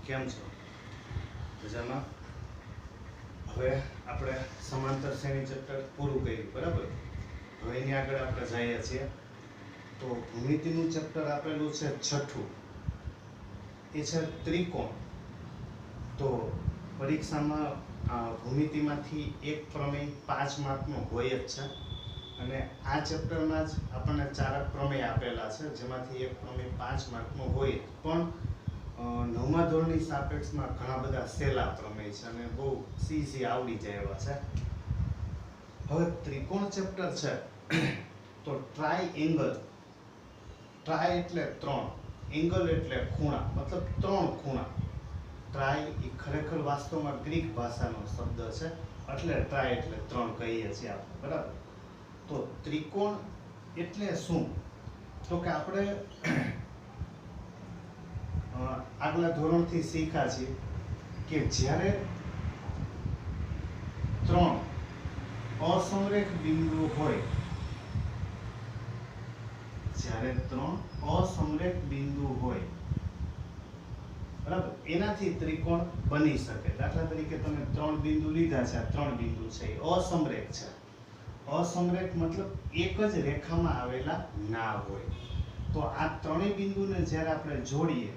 કેમ છો? મજામાં? હવે આપણે સમાંતર શ્રેણી ચેપ્ટર પૂરું કર્યું, બરાબર? હવે એની આગળ આપણે જઈએ છીએ. તો ભૂમિતિનું ચેપ્ટર આપેલું છે છઠ્ઠું, એ છે ત્રિકોણ. તો પરીક્ષામાં ભૂમિતિમાંથી એક પ્રમેય 5 માર્કનો હોય જ છે, અને આ ચેપ્ટરમાં જ આપણને 4 પ્રમેય આપેલા છે, જેમાંથી એક પ્રમેય 5 માર્કનો હોય. પણ 9મા ધોરણની સાપેક્ષમાં ઘણા બધા સહેલા પ્રમેય છે અને બહુ સીધી આવડી જાય એવા છે. હવે ત્રિકોણ ચેપ્ટર છે તો ટ્રાયએંગલ, ટ્રાય એટલે 3, એંગલ એટલે ખૂણા, મતલબ 3 ખૂણા. ટ્રાય એ ખરેખર વાસ્તવમાં ગ્રીક ભાષાનો શબ્દ છે, એટલે ટ્રાય એટલે 3 કહીએ છીએ આપણે, બરાબર? તો ત્રિકોણ એટલે શું? તો કે આપણે આગલા ધોરણથી શીખ્યા છીએ કે જ્યારે 3 અસમરેખ બિંદુ હોય, જ્યારે 3 અસમરેખ બિંદુ હોય, બરાબર, એનાથી ત્રિકોણ બની શકે. દાખલા તરીકે તમે 3 બિંદુ લીધા છે, આ 3 બિંદુ છે એ અસમરેખ છે. અસમરેખ મતલબ એક જ રેખામાં આવેલા ના હોય. તો આ ત્રણેય બિંદુને જ્યારે આપણે જોડીએ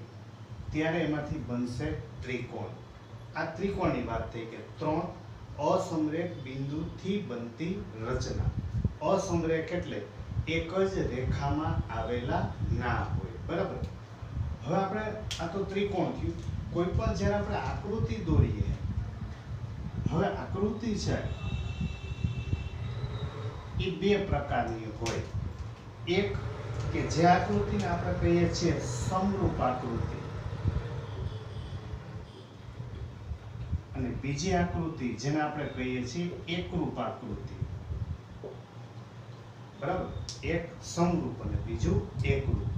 ત્યારે એમાંથી બનશે ત્રિકોણ. આ ત્રિકોણની વાત થઈ કે 3 અસમરેખ બિંદુથી બનતી રચના. અસમરેખ એટલે એક જ રેખામાં આવેલા ના હોય, બરાબર? હવે આપણે આ તો ત્રિકોણ થયું. કોઈ પણ જ્યારે આપણે આકૃતિ દોરીએ, હવે આકૃતિ છે એ 2 પ્રકારની હોય. એક કે જે આકૃતિને આપણે કહીએ છીએ સમરૂપ આકૃતિ, અને બીજી આકૃતિ જેને આપણે કહીએ છીએ એકરૂપ આકૃતિ, બરાબર? એક સમરૂપ અને બીજું એકરૂપ.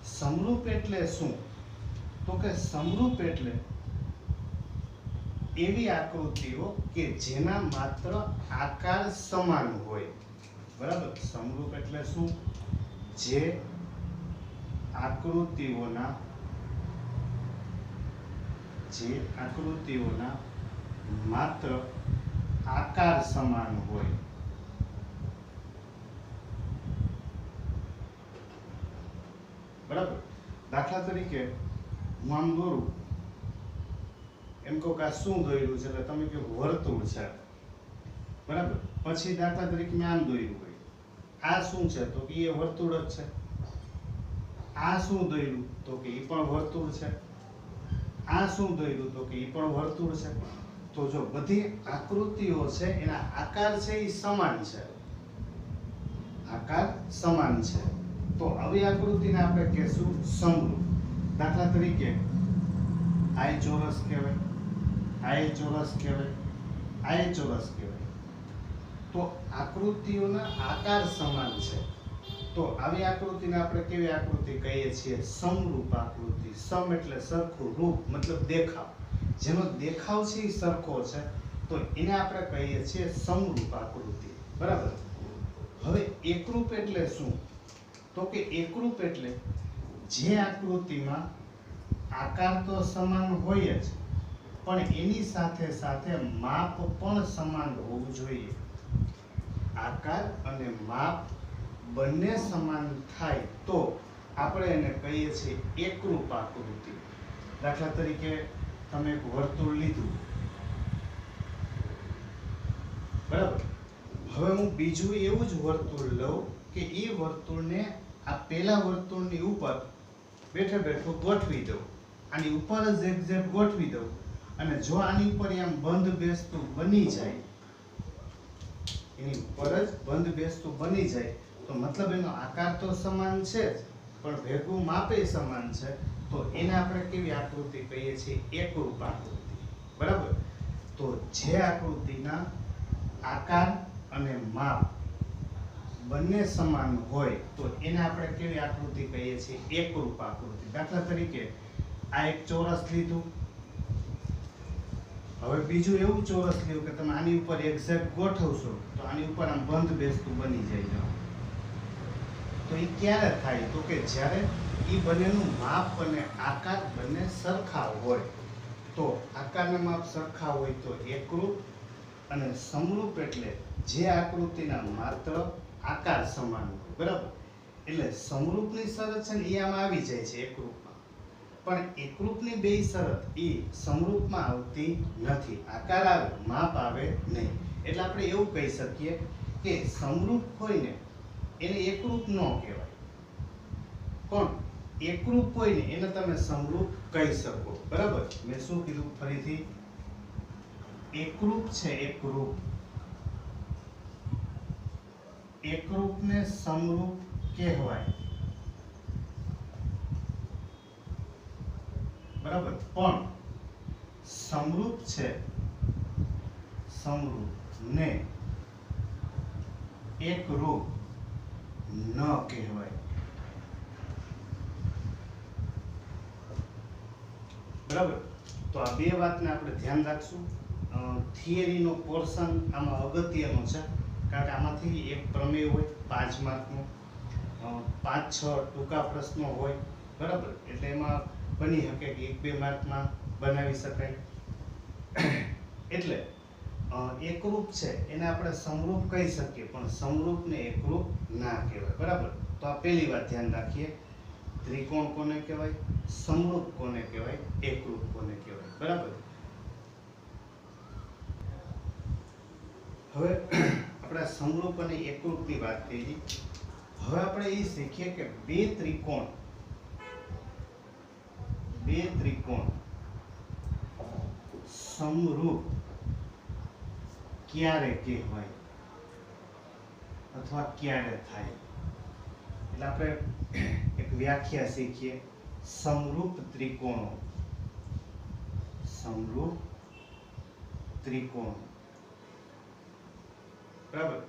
સમરૂપ એટલે શું? તો કે સમરૂપ એટલે એવી આકૃતિઓ કે જેના માત્ર આકાર સમાન હોય, બરાબર? સમરૂપ એટલે શું? જે આકૃતિઓના માત્ર આકાર સમાન હોય, બરાબર? દાખલા તરીકે હું આમ દોરું, એમ કહું કે આ શું દોર્યું છે, એટલે તમે કહો વર્તુળ છે, બરાબર? પછી દાખલા તરીકે મેં આમ દોર્યું હોય, આ શું છે? તો કે એ વર્તુળ જ છે. આ શું દોર્યું? તો કે એ પણ વર્તુળ છે. આ શું દોર્યું? તો કે એ પણ વર્તુળ છે. તો જો બધી આકૃતિઓ છે એના આકાર છે એ સમાન છે, આકાર સમાન છે, તો આવી આકૃતિને આપણે કહેશું સમરૂપ. દાખલા તરીકે આ ચોરસ કહેવાય, આ ચોરસ કહેવાય, આ ચોરસ કહેવાય. તો આકૃતિઓના આકાર સમાન છે, તો આવી આકૃતિને આપણે કેવી આકૃતિ કહીએ છીએ? સમરૂપ આકૃતિ. સમ એટલે સરખું, રૂપ મતલબ દેખાવ, જેનો દેખાવ છે એ સરખો છે, તો એને આપણે કહીએ છીએ સમરૂપ આકૃતિ, બરાબર? હવે એકરૂપ એટલે શું? તો કે એકરૂપ એટલે જે આકૃતિમાં આકાર તો સમાન હોય જ, પણ એની સાથે સાથે માપ પણ સમાન હોવું જોઈએ. આકાર અને માપ બંને સમાન થાય તો આપણે એને કહીએ છીએ એકરૂપ આકૃતિ. દાખલા તરીકે તમે એક વર્તુળ લીધું, બરાબર? હવે હું બીજું એવું જ વર્તુળ લઉં કે એ વર્તુળને આ પેલા વર્તુળની ઉપર બેઠે બેઠું ગોઠવી દઉં, આની ઉપર જ એક્ઝેક્ટ ગોઠવી દઉં, અને જો આની ઉપર એમ બંધ બેસતું બની જાય, એની ઉપર જ બંધ બેસતું બની જાય, તો મતલબ એનો આકાર તો સમાન છે જ, પણ ભેગું માપે સમાન છે, તો એને આપણે કેવી આકૃતિ કહીએ છીએ? એકરૂપ આકૃતિ, બરાબર? તો જે આકૃતિના આકાર અને માપ બંને સમાન હોય તો એને આપણે કેવી આકૃતિ કહીએ છીએ? એકરૂપ આકૃતિ. દાખલા તરીકે આ એક ચોરસ લીધું, હવે બીજું એવું ચોરસ લીધું કે તમે આની ઉપર એક્ઝેક્ટ ગોઠવશો તો આની ઉપર આમ બંધ બેસતું બની જાય. તો એ ક્યારે થાય? તો કે જ્યારે એ બંનેનું માપ અને આકાર બંને સરખા હોય. તો આકારના માપ સરખા હોય તો એકરૂપ, અને સમરૂપ એટલે જે આકૃતિના માત્ર આકાર સમાન હોય, બરાબર. એટલે સમરૂપની શરત છે ને એ આમાં આવી જાય છે એકરૂપમાં, પણ એકરૂપની બે શરત એ સમરૂપમાં આવતી નથી. આકાર આવે, માપ આવે નહીં. એટલે આપણે એવું કહી શકીએ કે સમરૂપ હોય ને એને એકરૂપ ન કહેવાય, પણ એકરૂપ હોય ને એને તમે સમરૂપ કહી શકો, બરાબર. મેં શું કીધું ફરીથી? એકરૂપ છે એકરૂપ, એકરૂપને સમરૂપ કહેવાય, બરાબર. પણ સમરૂપ છે સમરૂપ ને એકરૂપ ન કહેવાય, બરાબર. તો આ બે વાતને આપણે ધ્યાન રાખશું. થિયરીનો પોર્શન આમાં અગત્યનો છે, કારણ કે આમાંથી એક પ્રમેય હોય 5 માર્કનો, 5-6 ટૂંકા પ્રશ્નો હોય, બરાબર. એટલે એમાં બની શકે કે 1-2 માર્કમાં બનાવી શકાય. એટલે એકરૂપ છે એને આપણે સમરૂપ કહી શકીએ, પણ સમરૂપને એકરૂપ ના કહેવાય, બરાબર. તો આ પહેલી વાત ધ્યાન રાખીએ. ત્રિકોણ કોને કહેવાય, સમરૂપ કોને કહેવાય, એકરૂપ કોને કહેવાય, બરાબર. હવે આપણે સમરૂપ અને એકરૂપની વાત કરી. હવે આપણે એ શીખીએ કે બે ત્રિકોણ સમરૂપ ક્યારે કહેવાય અથવા ક્યારે થાય. એટલે આપણે એક વ્યાખ્યા શીખીએ. સમરૂપ ત્રિકોણો બરાબર.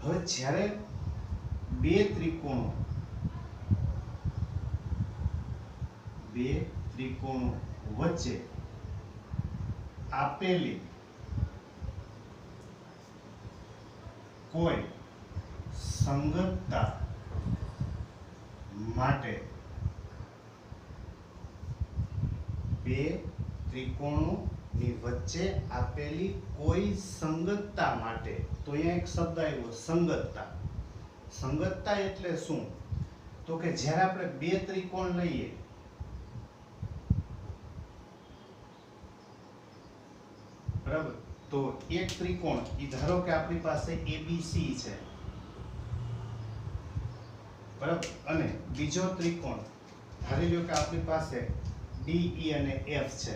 હવે જ્યારે બે ત્રિકોણો વચ્ચે આપેલી કોઈ સંગતતા માટે, બે ત્રિકોણોની વચ્ચે આપેલી કોઈ સંગતતા માટે, તો અહીંયા એક શબ્દ આવ્યો સંગતતા. સંગતતા એટલે શું? તો કે જ્યારે આપણે બે ત્રિકોણ લઈએ, બરાબર, તો એક ત્રિકોણ ઈ ધારો કે આપણી પાસે ABC છે, બરાબર, અને બીજો ત્રિકોણ ધારી લો કે આપણી પાસે DE અને F છે.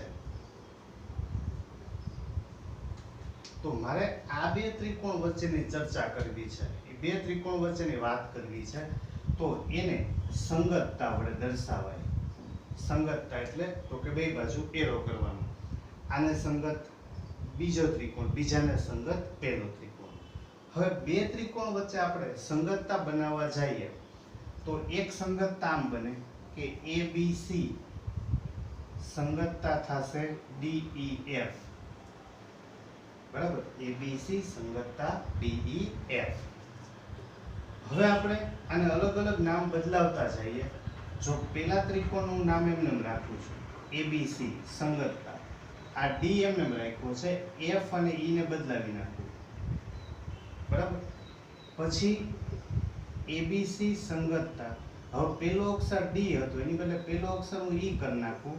તો મારે આ બે ત્રિકોણ વચ્ચેની ચર્ચા કરવી છે, એ બે ત્રિકોણ વચ્ચેની વાત કરવી છે, તો એને સંગતતા વડે દર્શાવાય. સંગતતા એટલે તો કે બે બાજુ એરો કરવાનો. આને સંગત બીજો ત્રિકોણ, બીજાને સંગત પહેલો ત્રિકોણ. હવે બે ત્રિકોણ વચ્ચે આપણે સંગતતા બનાવવા જઈએ તો એક સંગતતા આમ બને કે ABC સંગતતા થશે DEF, બરાબર. ABC સંગતતા DEF. હવે આપણે આને અલગ અલગ નામ બદલાવતા જઈએ. જો પેલા ત્રિકોણનું નામ એમને રાખું છું ABC સંગતતા, આ D એમને રાખ્યો છે, F અને E ને બદલાવી નાખું, બરાબર. પછી ABC સંગતતા, હવે પેલો અક્ષર D હતો એની બદલે પેલો અક્ષર હું E કરી નાખું,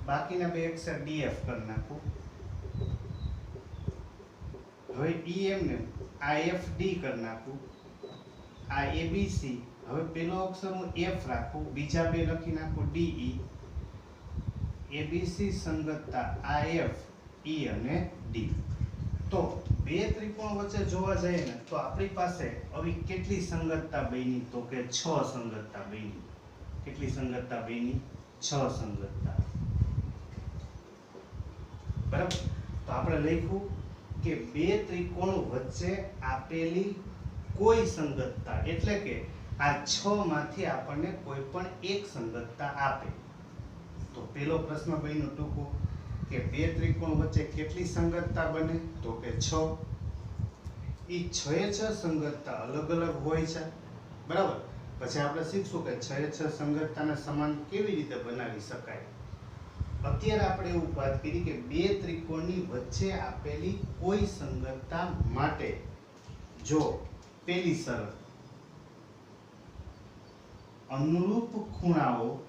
બાકીના બે અક્ષર DF કરી નાખું. હવે E એમને આ FD કરી નાખું, આ ABC, હવે પેલો અક્ષર હું F રાખું, બીજા બે લખી નાખું DE. ABC સંગતતા આ F, E અને D. તો બે ત્રિકોણ વચ્ચે જોવા જઈએ ને તો આપણી પાસે આવી કેટલી સંગતતા બની? તો કે 6 સંગતતા બની. કેટલી સંગતતા બની? 6 સંગતતા, બરાબર. તો આપણે લખ્યું કે બે ત્રિકોણ વચ્ચે આપેલી કોઈ સંગતતા, એટલે કે આ 6 માંથી આપણને કોઈ પણ એક સંગતતા આપે. તો પેલો પ્રશ્ન બન્યો ટૂંકો કે બે ત્રિકોણ વચ્ચે કેટલી સંગતતા બને? તો કે 6. ઈ 6 સંગતતા અલગ અલગ હોય છે, બરાબર. પછી આપણે શીખશું કે 6 સંગતતાને સમાન કેવી રીતે બનાવી શકાય. અત્યારે આપણે એવું વાત કરી કે બે ત્રિકોણની વચ્ચે આપેલી કોઈ સંગતતા માટે જો પેલી શરત અનુરૂપ ખૂણાઓ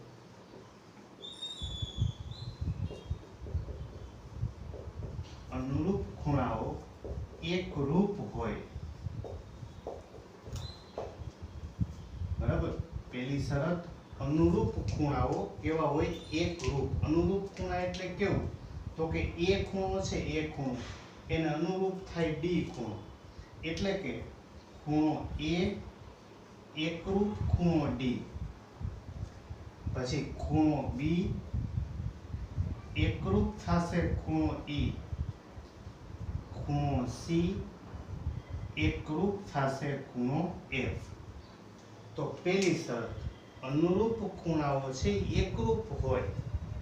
એકરૂપ હોય, બરાબર, પેલી શરત અનુરૂપ ખૂણાઓ કેવા હોય? એકરૂપ. અનુરૂપ ખૂણા એટલે કેવું? તો કે એ ખૂણો છે, એ ખૂણો એને અનુરૂપ થાય ડી ખૂણો, એટલે કે ખૂણો એ એકરૂપ ખૂણો ડી, પછી ખૂણો બી એકરૂપ થશે ખૂણો ઈ, ખૂણો સી એકરૂપ થશે ખૂણો એફ. તો પેલી શરત અનુરૂપ ખૂણાઓ છે એકરૂપ હોય,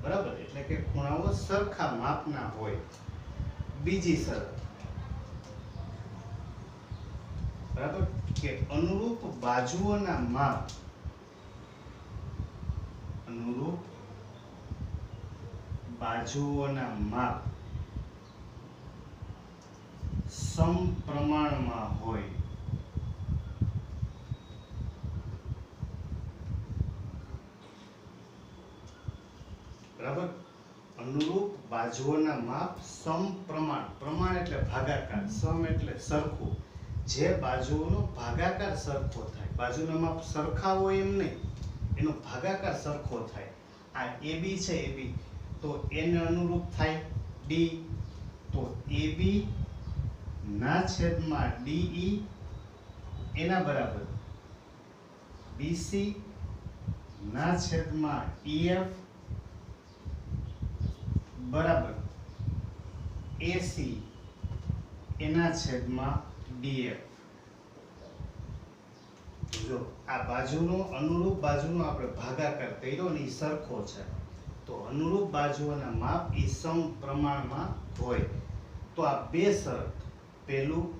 બરાબર, એટલે કે ખૂણાઓ સરખા માપના હોય. બીજી શરત, બરાબર, કે અનુરૂપ બાજુઓના માપ સમપ્રમાણમાં હોય. બરાબર, અનુરૂપ બાજુઓના માપ સમપ્રમાણ. પ્રમાણ એટલે ભાગાકાર, સમ એટલે સરખું. જે બાજુઓનો ભાગાકાર સરખો થાય, બાજુના માપ સરખા હોય એમ નહીં, એનો ભાગાકાર સરખો થાય. આ AB છે, AB તો એને અનુરૂપ થાય ડી, તો AB ના છેદમાં DE એના બરાબર BC ના છેદમાં EF બરાબર AC એના છેદમાં DF. જો આ બાજુનો અનુરૂપ બાજુનો આપણે ભાગાકાર કર્યો ને એ સરખો છે, તો અનુરૂપ બાજુઓના માપ એ સમપ્રમાણમાં હોય. તો આ બે શરત, પેલું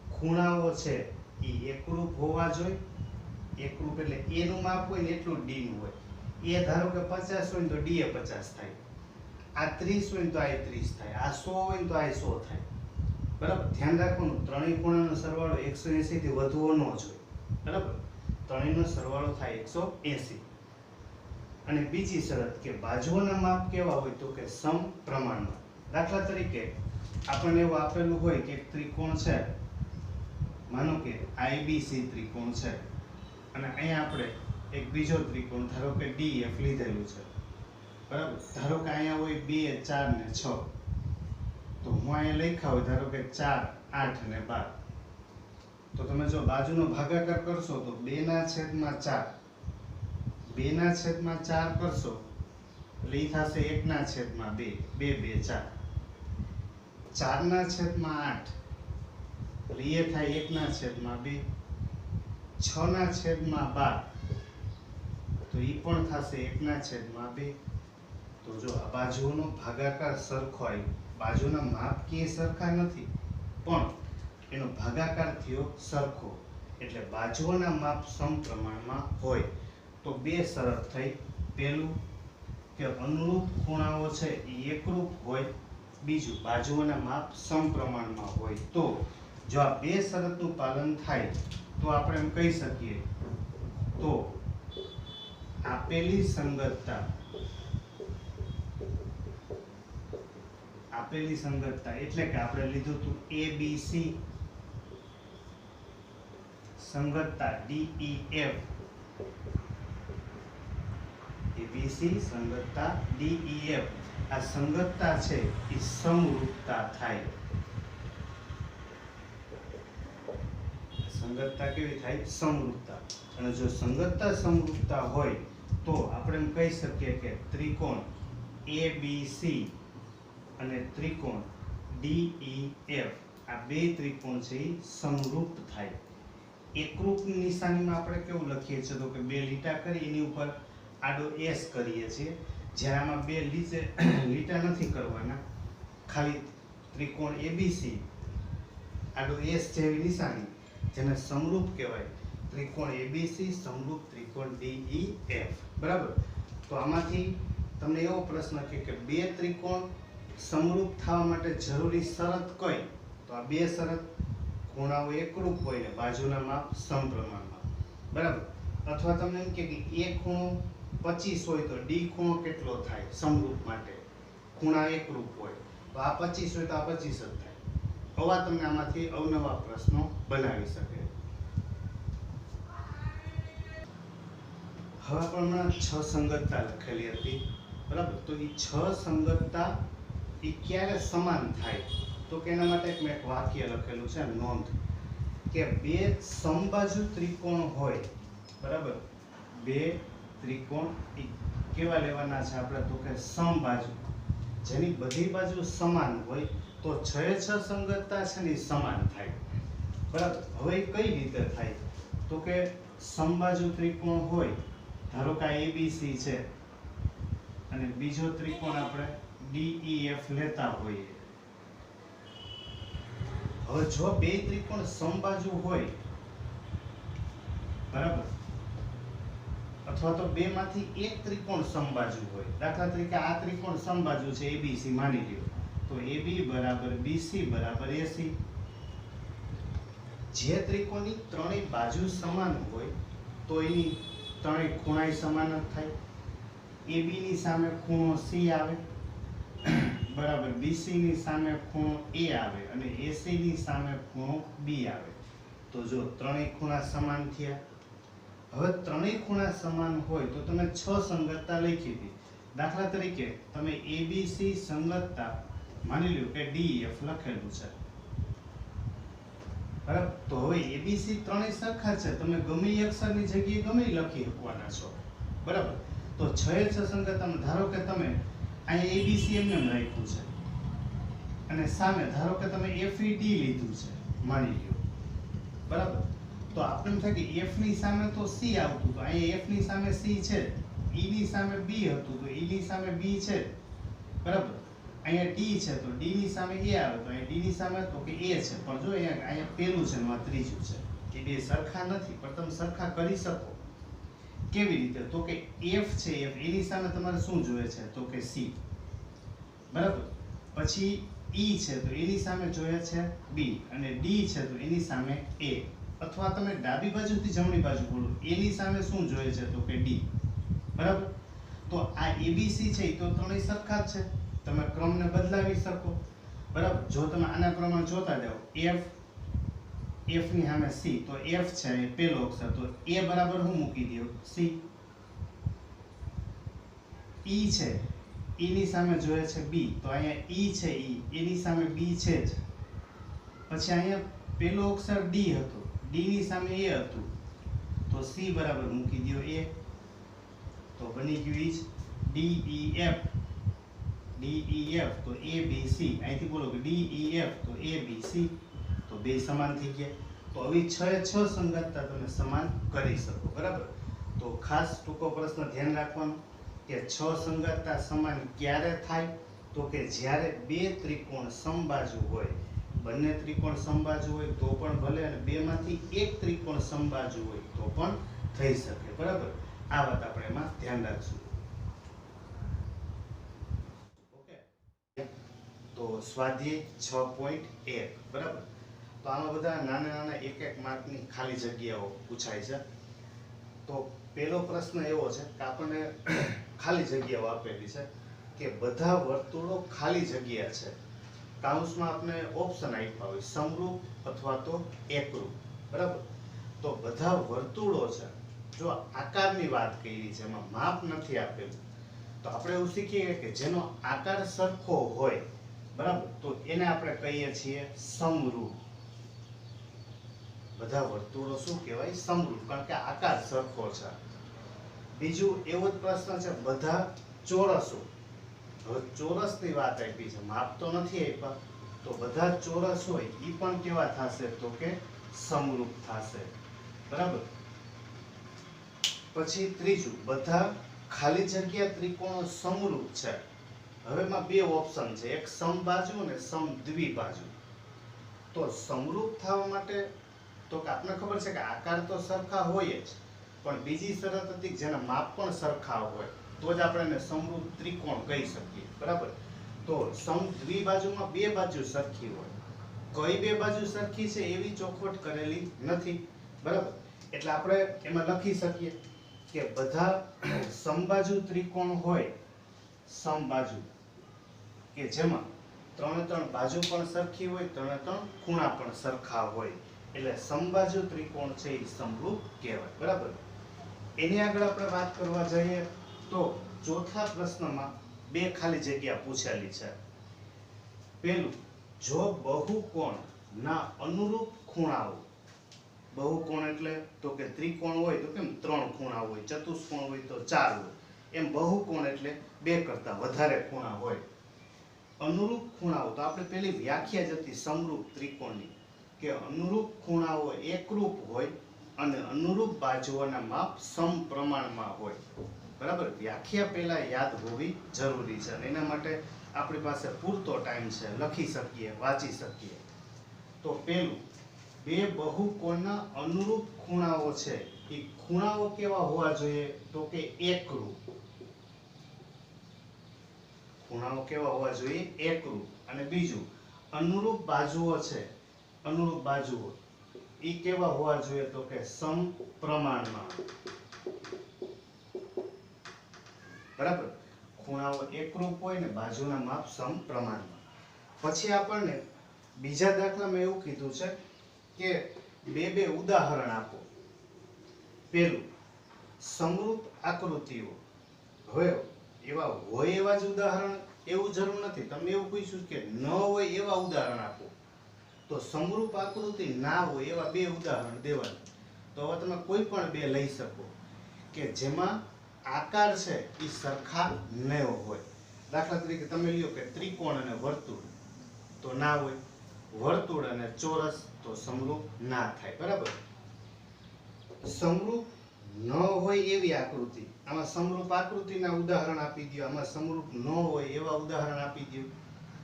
ખૂણાઓ છે એ એકરૂપ હોવા જોઈએ. એકરૂપ એટલે એ નું માપ હોય ને એટલું ડી નું હોય. એ ધારો કે 50 હોય ને તો ડી એ 50 થાય, આ 30 હોય ને તો આ 30 થાય, આ 100 હોય ને તો આ 100 થાય. બરાબર, ધ્યાન રાખવાનું ત્રણેય ખૂણાનો સરવાળો 180 થી વધુ ન જોઈએ, બરાબર, ત્રણેયનો સરવાળો થાય 180. અને બીજી શરત કે બાજુઓના માપ કેવા હોય? તો કે સમપ્રમાણમાં. દાખલા તરીકે આપણને એવું આપેલું હોય કે ત્રિકોણ છે, માનો કે IBC ત્રિકોણ છે, અને અહીંયા આપણે એક બીજો ત્રિકોણ ધારો કે DF લીધેલું છે, બરાબર. ધારો કે અહીંયા હોય 2, 4 ને 6, તો હું અહીંયા લખ્યા હોય ધારો કે 4, 8 ને 12, તો તમે જો બાજુનો ભાગાકાર કરશો તો 2/4, 2/4 કરશો એટલે ઈ થશે 1/2, 2, 2, 4, 4/8 એટલે એ થાય 1/2, 6/12 તો ઈ પણ થશે 1/2. તો જો આ બાજુઓનો ભાગાકાર સરખો આવ્યો, બાજુના માપ કે સરખા નથી પણ એનો ભાગાકાર થયો સરખો, એટલે બાજુઓના માપ સમપ્રમાણમાં હોય. તો બે શરત થઈ, પહેલું કે અનુરૂપ ખૂણાઓ છે એ એકરૂપ હોય, બીજું બાજુઓના માપ સમપ્રમાણમાં હોય. તો જો આ બે શરતનું પાલન થાય તો આપણે એમ કહી શકીએ તો આપેલી સંગતતા એટલે કે આપણે લીધું હતું ABC સંગતતા DEF, ABC સંગતતા DEF, આ સંગતતા છે એ સમરૂપતા થાય. સંગતતા કેવી થાય? સમરૂપતા. અને જો સંગતતા સમરૂપતા હોય તો આપણે એમ કહી શકીએ કે ત્રિકોણ ABC અને ત્રિકોણ DEF આ બે ત્રિકોણ છે એ સમરૂપ થાય. એકરૂપની નિશાનીમાં આપણે કેવું લખીએ છીએ તો કે બે લીટા કરી એની ઉપર આડો S કરીએ છીએ. જ્યારે આમાં બે લીટા નથી કરવાના, ખાલી ત્રિકોણ ABC આડો S જેવી નિશાની, જેને સમરૂપ કહેવાય. ત્રિકોણ ABC સમરૂપ ત્રિકોણ DEF, બરાબર. તો આમાંથી તમને એવો પ્રશ્ન કે બે ત્રિકોણ સમરૂપ થવા માટે જરૂરી શરત કઈ? તો આ બે શરત: ખૂણાઓ એકરૂપ હોય ને બાજુના માપ સમપ્રમાણમાં, બરાબર. અથવા તમને એમ કે એ ખૂણો 25 હોય તો ડી ખૂણો કેટલો થાય સમરૂપ માટે? ખૂણા એકરૂપ હોય તો આ 25 હોય તો આ 25 જ થાય. આવા તમને આમાંથી અવનવા પ્રશ્નો બનાવી શકે. હવે આપણે 6 સંગતતા લખેલી હતી, બરાબર. તો એ 6 સંગતતા એ ક્યારે સમાન થાય? તો કે એના માટે મેં એક વાક્ય લખેલું છે, નોંધ, કે બે સમબાજુ ત્રિકોણ હોય, બરાબર. બે ત્રિકોણ એ કેવા લેવાના છે આપણે? તો કે સમબાજુ, જેની બધી બાજુ સમાન હોય તો 6 સંગતતા છે ને સમાન થાય, બરાબર. હવે કઈ રીતે થાય? તો કે સમબાજુ ત્રિકોણ હોય, ધારો કે ABC છે અને બીજો ત્રિકોણ આપણે DEF લેતા હોઈએ. હવે જો બે ત્રિકોણ સમબાજુ હોય, બરાબર, અથવા તો બે માંથી એક ત્રિકોણ સમબાજુ હોય, દાખલા તરીકે આ ત્રિકોણ સમબાજુ છે ABC માની લ્યો, તો AB બરાબર BC બરાબર AC. જે ત્રિકોણની ત્રણેય બાજુ સમાન હોય તો એની ત્રણેય ખૂણાય સમાન જ થાય. AB ની સામે ખૂણો C આવે, બરાબર, BC ની સામે ખૂણો A આવે અને AC ની સામે ખૂણો B આવે. તો જો ત્રણેય ખૂણા સમાન થયા. હવે ત્રણેય ખૂણા સમાન હોય તો તમે 6 સંગતતા લખી હતી. દાખલા તરીકે તમે ABC સંગતતા માની લો કે DEF લખેલું છે, બરાબર. તો હવે ABC ત્રણેય સરખા છે, તમે ગમે એ અક્ષરની જગ્યાએ ગમે એ લખી શકવાના છો, બરાબર. તો 6 સંગતતામાં ધારો કે તમે અહીંયા ABC એમને રાખ્યું છે અને સામે ધારો કે તમે FED લીધું છે માની લો, બરાબર. તો આપણે એમ થાય કે F ની સામે તો C આવતું, તો અહીંયા F ની સામે C છે, E ની સામે B હતું તો E ની સામે B છે, બરાબર. અહીંયા D છે તો D ની સામે A આવે તો અહીંયા D ની સામે તો કે A છે. પણ જો અહીંયા પેલું છે ને આ ત્રીજું છે, એ બે સરખા નથી, પણ તમે સરખા કરી શકો. કેવી રીતે? તો કે F છે, F એની સામે તમારે શું જોઈએ છે? તો કે C, બરાબર. પછી E છે તો એની સામે જોઈએ છે B અને D છે તો એની સામે A. અથવા તમે ડાબી બાજુથી જમણી બાજુ બોલો, એની સામે શું જોઈએ છે? તો કે D, બરાબર. તો આ ABC છે એ તો ત્રણેય સરખા જ છે, તમે ક્રમને બદલાવી શકો, બરાબર. જો તમે આના પ્રમાણે જોતા જાઓ, F ની સામે C, તો F છે એ પહેલો અક્ષર, તો A બરાબર હું મૂકી દઉં? C. E છે, E ની સામે જોઈએ છે B, તો અહીંયા E છે, એની સામે B છે જ. પછી અહીંયા પહેલો અક્ષર D હતો, D ની સામે A હતું, તો C બરાબર મૂકી દો A. તો બની ગયું ઈ જ DEF. તો ABC, અહીંથી બોલો કે DEF તો ABC, તો બે સમાન થઈ ગયા. તો આવી 6 સંગતતા તમે સમાન કરી શકો, બરાબર. તો ખાસ ટૂંકો પ્રશ્ન ધ્યાન રાખવાનો કે 6 સંગતતા સમાન ક્યારે થાય? તો કે જ્યારે બે ત્રિકોણ સમબાજુ હોય. બંને ત્રિકોણ સમબાજુ હોય તો પણ ભલે, અને બેમાંથી એક ત્રિકોણ સમબાજુ હોય તો પણ થઈ શકે, બરાબર. આ વાત આપણે એમાં ધ્યાન રાખશું. ઓકે, તો સ્વાધ્યાય 6.1, બરાબર. તો આમાં બધા નાના એક માર્કની ખાલી જગ્યાઓ પૂછાય છે. તો પહેલો પ્રશ્ન એવો છે કે આપણને ખાલી જગ્યાઓ આપેલી છે કે બધા વર્તુળો ખાલી જગ્યા છે. કાઉન્સમાં આપણે ઓપ્શન આપ્યા હોય સમરૂપ અથવા તો એકરૂપ, બરાબર. તો બધા વર્તુળો છે, જો આકારની વાત કરી છે, એમાં માપ નથી આપેલું, તો આપણે એવું શીખીએ કે જેનો આકાર સરખો હોય, બરાબર, તો એને આપણે કહીએ છીએ સમરૂપ. બધા વર્તુળો શું કહેવાય? સમરૂપ, કારણ કે આકાર સરખો છે. બીજું એવો જ પ્રશ્ન છે, બધા ચોરસો. હવે ચોરસની વાત આપી છે, માપ તો નથી આપ્યા, તો બધા ચોરસ હોય એ પણ કેવા થશે? તો કે સમરૂપ થશે, બરાબર. પછી ત્રીજું, બધા ખાલી જગ્યા ત્રિકોણો સમરૂપ છે. હવે એમાં બે ઓપ્શન છે, એક સમબાજુ અને સમદ્વિબાજુ. તો સમરૂપ થવા માટે તો કે આપણને ખબર છે કે આકાર તો સરખા હોય જ, પણ બીજી શરત હતી જેના માપ પણ સરખા હોય. તો જ આપણે એને સમરૂપ ત્રિકોણ કહી શકીએ, બરાબર. તો દ્વિબાજુમાં બે બાજુ સરખી હોય, કઈ બે બાજુ સરખી છે એવી ચોખવટ કરેલી નથી, બરાબર. એટલે આપણે એમાં લખી શકીએ કે બધા સમબાજુ ત્રિકોણ હોય, સમબાજુ કે જેમાં ત્રણે બાજુ પણ સરખી હોય, ત્રણે ખૂણા પણ સરખા હોય, એટલે સમબાજુ ત્રિકોણ છે એ સમરૂપ કહેવાય, બરાબર. એની આગળ આપણે વાત કરવા જઈએ તો ચોથા પ્રશ્નમાં બે ખાલી જગ્યા પૂછેલી છે. પેલું, જો બહુકોણ ના અનુરૂપ ખૂણાઓ, બહુકોણ એટલે તો કે ત્રિકોણ હોય તો કેમ ત્રણ ખૂણા હોય, ચતુષ્કોણ હોય તો ચાર હોય, એમ બહુકોણ એટલે બે કરતા વધારે ખૂણા હોય. અનુરૂપ ખૂણાઓ, તો આપણે પેલી વ્યાખ્યા જ હતી સમરૂપ ત્રિકોણની કે અનુરૂપ ખૂણાઓ એકરૂપ હોય અને અનુરૂપ બાજુઓના માપ સમપ્રમાણમાં હોય, બરાબર. વ્યાખ્યા પહેલા યાદ હોવી જરૂરી છે અને એના માટે આપણી પાસે પૂરતો ટાઈમ છે, લખી શકીએ, વાંચી શકીએ. તો પેલું, બે બહુકોણના અનુરૂપ ખૂણાઓ છે એ ખૂણાઓ કેવા હોવા જોઈએ તો કે એકરૂપ. ખૂણાઓ કેવા હોવા જોઈએ એકરૂપ. અને બીજું, અનુરૂપ બાજુઓ છે, અનુરૂપ બાજુઓ ઈ કેવા હોવા જોઈએ તો કે સમપ્રમાણમાં, બરાબર. ખૂણાઓ એકરૂપ હોય ને બાજુના માપ સમપ્રમાણમાં. પછી આપણને બીજા દાખલામાં એવું કીધું છે કે બે ઉદાહરણ આપો. પેલું, સમરૂપ આકૃતિઓ. હવે એવા હોય એવા જ ઉદાહરણ, એવું જરૂર નથી. તમને એવું પૂછ્યું કે ન હોય એવા ઉદાહરણ આપો, તો સમરૂપ આકૃતિ ના હોય એવા બે ઉદાહરણ દેવાના. તો હવે તમે કોઈ પણ બે લઈ શકો કે જેમાં આકાર છે એ સરખા ન હોય. દાખલા તરીકે તમે લ્યો કે ત્રિકોણ અને વર્તુળ, તો ના હોય. વર્તુળ અને ચોરસ, તો સમરૂપ ના થાય, બરાબર. સમરૂપ ન હોય એવી આકૃતિ, આમાં સમરૂપ આકૃતિના ઉદાહરણ આપી દો, આમાં સમરૂપ ન હોય એવા ઉદાહરણ આપી દો.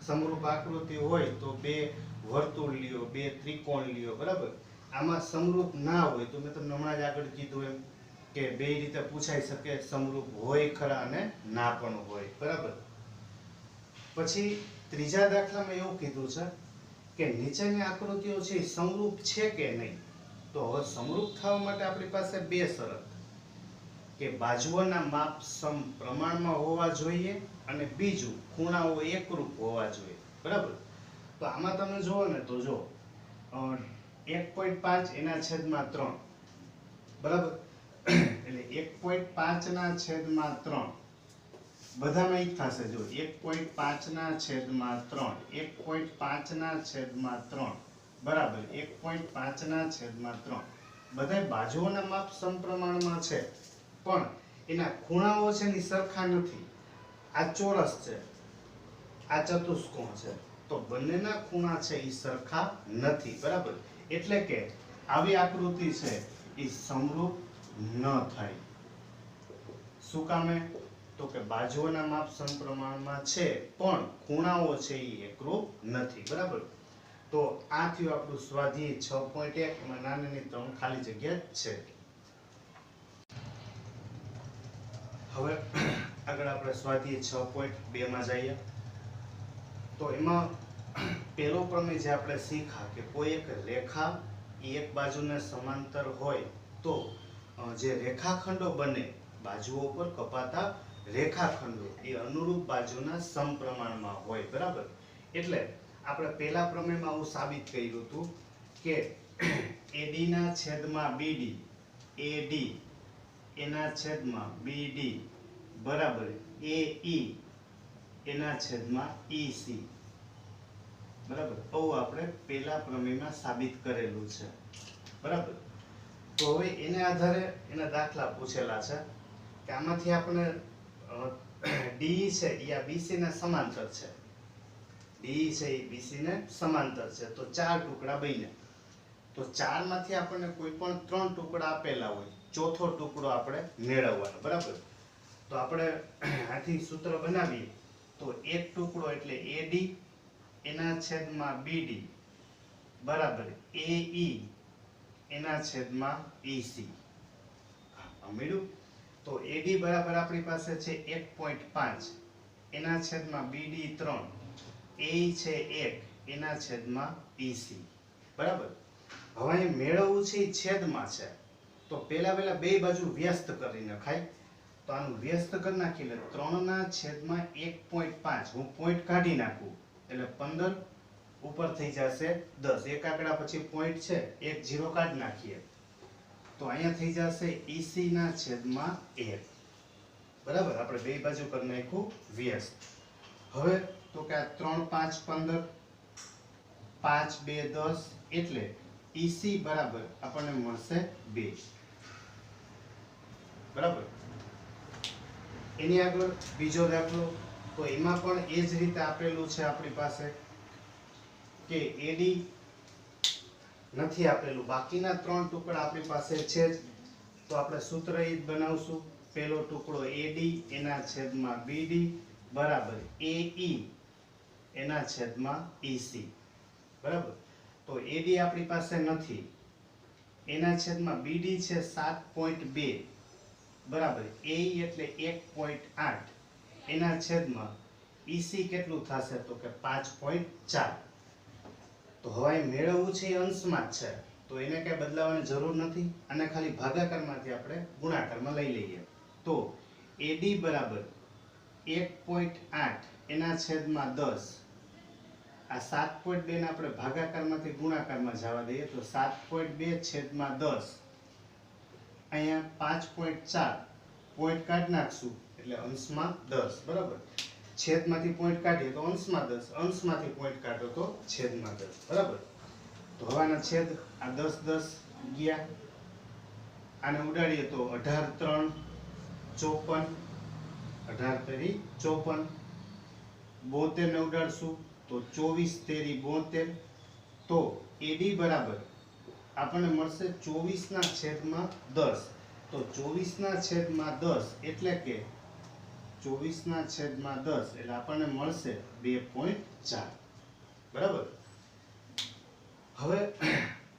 સમરૂપ આકૃતિ હોય તો બે વર્તુળ લ્યો, બે ત્રિકોણ લ્યો, બરાબર. આમાં સમરૂપ ના હોય તો મેં તમને હમણાં જ આગળ કીધું એમ કે બે રીતે પૂછાઈ શકે, સમરૂપ હોય ખરા અને ના પણ હોય, બરાબર. પછી ત્રીજા દાખલામાં એવું કીધું છે કે નીચેની આકૃતિઓ છે સમરૂપ છે કે નહીં. તો હવે સમરૂપ થવા માટે આપણી પાસે બે શરત કે બાજુઓના માપ સમપ્રમાણમાં હોવા જોઈએ અને બીજું ખૂણાઓ એકરૂપ હોવા જોઈએ, બરાબર. તો આમાં તમે જુઓ ને તો જો 1.5 એના છેદમાં 3, બરાબર. એટલે 1.5 ના છેદમાં 3 બધામાં ઈ થશે. જો 1.5 ના છેદમાં 3, 1.5 ના છેદમાં 3, બરાબર. 1.5 ના છેદમાં 3 બધાય બાજુઓના માપ સમપ્રમાણમાં છે, પણ એના ખૂણાઓ છે ને સરખા નથી. આ ચોરસ છે, આ ચતુષ્કોણ છે, તો બંનેના ખૂણા છે એ સરખા નથી, બરાબર. એટલે કે આવી આકૃતિ છે એ સમરૂપ ન થાય. શું કામે? તો કે બાજુઓના માપ સમપ્રમાણમાં છે પણ ખૂણાઓ છે એ એકરૂપ નથી, બરાબર. તો આ થયું આપણું સ્વાધ્યાય 6.1. એમાં નાની 3 ખાલી જગ્યા છે. હવે આગળ આપણે સ્વાધ્યાય 6.2 માં જઈએ. તો એમાં પહેલો પ્રમેય જે આપણે શીખ્યા કે કોઈ એક રેખા એક બાજુને સમાંતર હોય તો જે રેખાખંડો બને, બાજુઓ પર કપાતા રેખાખંડો એ અનુરૂપ બાજુના સમપ્રમાણમાં હોય, બરાબર. એટલે આપણે પહેલા પ્રમેયમાં આવું સાબિત કર્યું હતું કે AD ના છેદમાં BD, AD એના છેદમાં BD બરાબર AE એના છેદમાં EC, બરાબર. આવું આપણે પહેલા પ્રમેયમાં સાબિત કરેલું છે, બરાબર. તો હવે એને આધારે એના દાખલા પૂછેલા છે કે આમાંથી આપણે DE છે એ આ BC ને સમાંતર છે, DE છે એ BC ને સમાંતર છે, તો 4 ટુકડા બન્યા. તો 4 માંથી આપણને કોઈ પણ 3 ટુકડા આપેલા હોય, ચોથો ટુકડો આપણે મેળવવાનો, બરાબર. તો આપણે આથી સૂત્ર બનાવીએ તો એક ટુકડો એટલે AD એના છેદમાં BD બરાબર AE એના છેદમાં EC. મળ્યું? તો તો AD બરાબર આપણી પાસે છે 1.5 એના છેદમાં BD 3 AE છે 1 એના છેદમાં EC બરાબર. હવે અહીં મેળવવું છે એ છેદમાં છે તો પહેલા બે બાજુ વ્યસ્ત કરી નખાય. તો આનું વ્યસ્ત કરી નાખી એટલે 3 ના છેદમાં 1.5 હું પોઈન્ટ કાઢી નાખું એટલે 15 ઉપર થઈ જશે 10 એક આંકડા પછી પોઈન્ટ છે એક 0 કાઢી નાખીએ તો અહીંયા થઈ જશે EC ના છેદમાં 1 બરાબર. આપણે બે બાજુ કરી નાખ્યું વ્યસ્ત. હવે તો કે 3 5 15 5 2 10 એટલે EC બરાબર આપણને મળશે 2 બરાબર. એની આગળ બીજો દાખલો તો એમાં પણ એ જ રીતે આપેલું છે આપણી પાસે કે AD નથી આપેલું બાકીના 3 ટુકડા આપણી પાસે છે જ તો આપણે સૂત્ર એ જ બનાવશું. પહેલો ટુકડો AD એના છેદમાં BD બરાબર AE એના છેદમાં EC બરાબર. તો AD આપણી પાસે નથી એના છેદમાં BD છે 7.2 બરાબર AE એટલે 1.8 એના છેદમાં EC કેટલું થશે તો કે 5.4. તો હવે મેળવવું છે એ અંશમાં જ છે તો એને કઈ બદલાવવાની જરૂર નથી અને ખાલી ભાગાકારમાંથી આપણે ગુણાકારમાં લઈ લઈએ. તો AD બરાબર 1.8 એના છેદમાં 10 આ 7.2 ને આપણે ભાગાકારમાંથી ગુણાકારમાં જવા દઈએ તો 7.2 છેદમાં 10 અહીંયા 5.4 પોઈન્ટ કાઢી નાખશું એટલે અંશમાં 10 બરાબર. છેદમાંથી પોઈન્ટ કાઢીએ તો અંશમાં 10 અંશમાંથી પોઈન્ટ કાઢો તો છેદમાં 10 બરાબર. તો હવાના છેદ આ 10 10 ગયા આને ઉડાડીએ તો 18 3 54 18 તેરી 54 72 ને ઉડાડશું તો 24 તેરી 72 તો AD બરાબર આપણને મળશે 24 ના છેદમાં 10 તો 24 ના છેદમાં 10 એટલે કે 24 ના છેદમાં 10 એટલે આપણને મળશે 2.4 બરાબર. હવે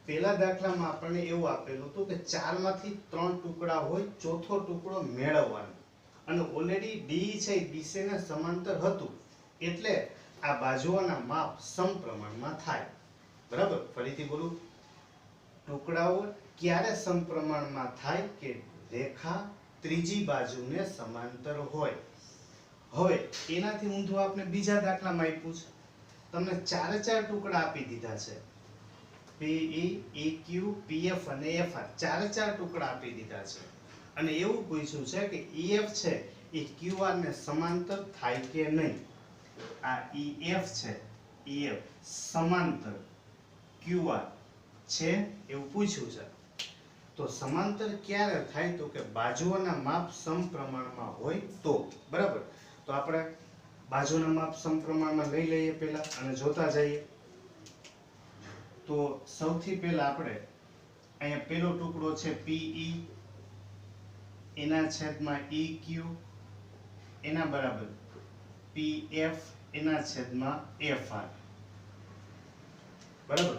પહેલા દાખલામાં આપણને એવું આપેલું હતું કે 4 માંથી 3 ટુકડા હોય ચોથો ટુકડો મેળવવાનો અને ઓલરેડી D છે BC ને સમાંતર હતું એટલે આ બાજુઓના માપ સમપ્રમાણમાં થાય બરાબર. ફરીથી બોલું ટુકડાઓ ક્યારે સમપ્રમાણમાં થાય કે રેખા ત્રીજી બાજુને સમાંતર હોય. હવે એનાથી ઊંધું આપણે બીજા દાખલામાં આપ્યું છે તમને 4 ટુકડા આપી દીધા છે PE EQ PF અને FR 4 ટુકડા આપી દીધા છે અને એવું પૂછ્યું છે કે EF છે એ QR ને સમાંતર થાય કે નહીં. આ EF છે EF સમાંતર QR છે એવું પૂછ્યું છે. તો સમાંતર ક્યારે થાય તો કે બાજુઓના માપ સમપ્રમાણમાં હોય તો બરાબર. તો આપણે બાજુના માપ સમપ્રમાણમાં લઈ લઈએ પહેલા અને જોતા જઈએ. તો સૌથી પહેલા આપણે અહીંયા પહેલો ટુકડો છે PE એના છેદમાં EQ એના બરાબર PF એના છેદમાં FR બરાબર.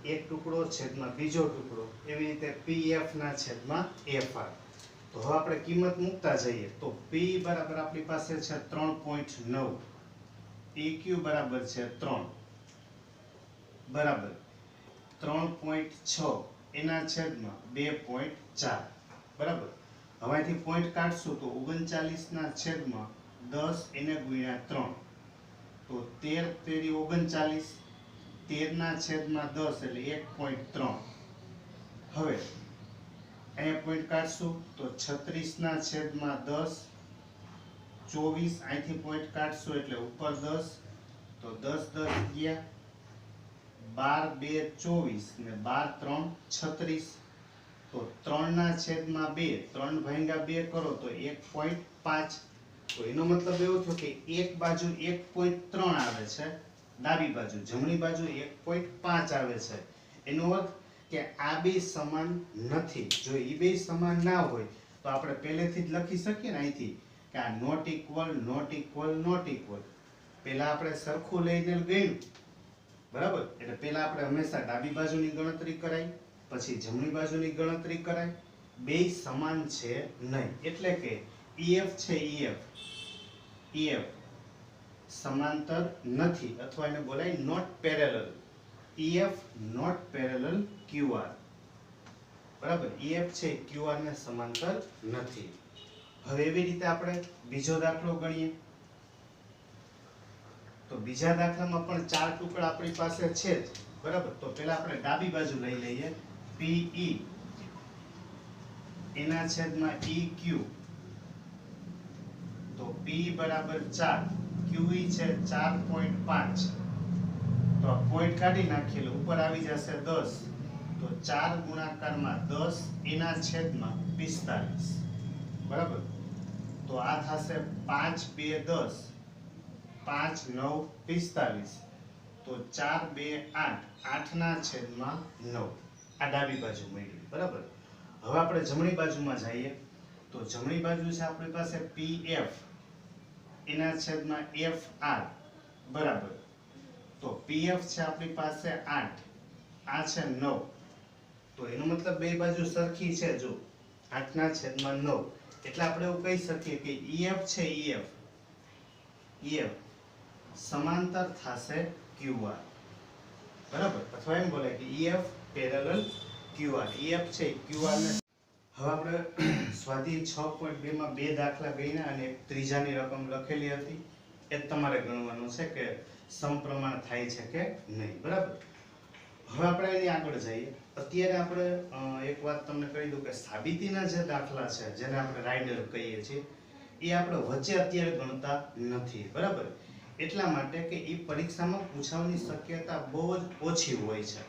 એક ટુકડો છેદમાં બીજો ટુકડો એવી રીતે PF ના છેદમાં FR. તો હવે આપણે કિંમત મૂકતા જઈએ તો P બરાબર આપણી પાસે છે 3.9 EQ બરાબર છે 3 બરાબર 3.6 એના છેદમાં 2.4 બરાબર. હવે અહીંથી પોઈન્ટ કાઢશું તો 39 ના છેદમાં 10 એને ગુણ્યા 3 તો 13 તેરી 39 13 ના છેદમાં 10 એટલે 1.3. હવે અહીંયા પોઈન્ટ કાઢશું તો 36 ના છેદમાં 10 24 અહીંથી પોઈન્ટ કાઢશું એટલે ઉપર 10 તો 10 10 ગયા 12 2 24 ને 12 3 36 તો 3 ના છેદમાં 2 3 ભાગ્યા 2 કરો તો 1.5. તો એનો મતલબ એવો થયો કે એક બાજુ 1.3 આવે છે ડાબી બાજુ જમણી બાજુ 1.5 આવે છે. એનો અર્થ કે આ બે સમાન નથી. જો એ બે સમાન ના હોય તો આપણે પહેલેથી જ લખી શકીએ ને અહીંથી કે આ not equal not equal not equal. પહેલા આપણે સરખું લઈને ગણ્યું બરાબર. એટલે પહેલા આપણે હંમેશા ડાબી બાજુની ગણતરી કરાય પછી જમણી બાજુની ગણતરી કરાય બે સમાન છે નહીં, એટલે કે EF છે EF સમાંતર નથી, અથવા એને બોલાય not parallel. EF not parallel QR. બરાબર, EF છે QR ને સમાંતર નથી. હવે એવી રીતે આપણે બીજો દાખલો ગણીએ. તો બીજા દાખલામાં પણ 4 ટુકડા આપણી પાસે છે જ. બરાબર, તો પહેલા આપણે ડાબી બાજુ લઈ લઈએ. PE એના છેદમાં EQ. તો P બરાબર 4, QE છે 4.5. તો આ પોઈન્ટ કાઢી નાખીએ એટલે ઉપર આવી જશે 10. તો 4 ગુણાકારમાં 10 એના છેદમાં 45. બરાબર, તો આ થશે 5 2 10, 5 9 45. તો 4 2 8, 8 ના છેદમાં 9. આ ડાબી બાજુ મળી. બરાબર, હવે આપણે જમણી બાજુમાં જઈએ. તો જમણી બાજુ છે આપણી પાસે PF એના છેદમાં FR. બરાબર, તો PF છે આપણી પાસે 8, આ છે 9. તો એનો મતલબ બે બાજુ સરખી છે. જો 8 ના છેદમાં 9, એટલે આપણે એવું કહી શકીએ કે EF છે EF સમાંતર થશે QR. બરાબર, અથવા એમ બોલે કે EF પેરેલલ QR. EF છે QR ને. હવે આપણે સ્વાધ્યાય 6.2 માં બે દાખલા ગણ્યા અને એક ત્રીજાની રકમ લખેલી હતી. એ તમારે ગણવાનું છે કે સમપ્રમાણ થાય છે કે નહીં. બરાબર, હવે આપણે એની આગળ જઈએ. અત્યારે આપણે એક વાત તમને કહી દઉં કે સાબિતીના જે દાખલા છે, જેને આપણે રાઇડર કહીએ છીએ, એ આપણે વચ્ચે અત્યારે ગણતા નથી. બરાબર, એટલા માટે કે એ પરીક્ષામાં પૂછવાની શક્યતા બહુ જ ઓછી હોય છે.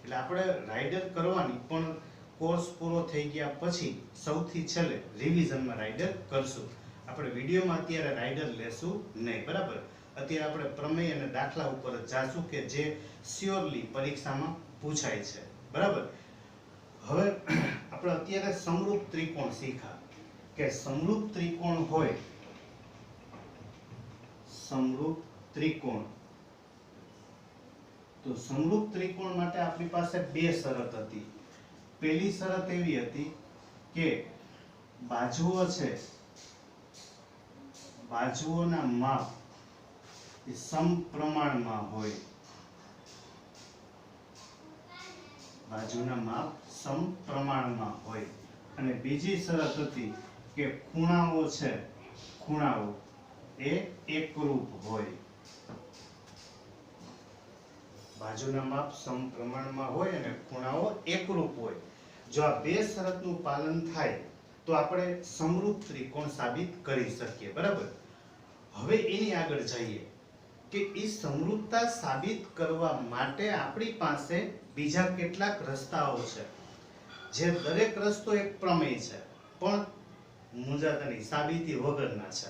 એટલે આપણે રાઇડર કરવાની, પણ કોર્સ પૂરો થઈ ગયા પછી સૌથી છેલ્લે રિવિઝનમાં રાઇડર કરશું. આપણે વિડીયોમાં અત્યારે રાઇડર લેશું નહીં. બરાબર, અત્યારે આપણે પ્રમેય અને દાખલા ઉપર જ જાશું કે જે શ્યોરલી પરીક્ષામાં પૂછાય છે. બરાબર, હવે આપણે અત્યારે સમરૂપ ત્રિકોણ શીખા કે સમરૂપ ત્રિકોણ હોય, સમરૂપ ત્રિકોણ. તો સમરૂપ ત્રિકોણ માટે આપણી પાસે બે શરત હતી. પહેલી શરત એવી હતી કે બાજુઓ છે, બાજુઓના માપ એ સમપ્રમાણમાં હોય. બાજુના માપ સમપ્રમાણમાં હોય. અને બીજી શરત હતી કે ખૂણાઓ છે, ખૂણાઓ એ એકરૂપ હોય. બાજુના માપ સમપ્રમાણમાં હોય અને ખૂણાઓ એકરૂપ હોય. જો આ બે શરતનું પાલન થાય તો આપણે સમરૂપ ત્રિકોણ સાબિત કરી શકીએ. બરાબર, હવે એની આગળ જઈએ કે એ સમરૂપતા સાબિત કરવા માટે આપણી પાસે બીજા કેટલાક રસ્તાઓ છે, જે દરેક રસ્તો એક પ્રમેય છે, પણ મુંજાતાની સાબિતી વગરના છે.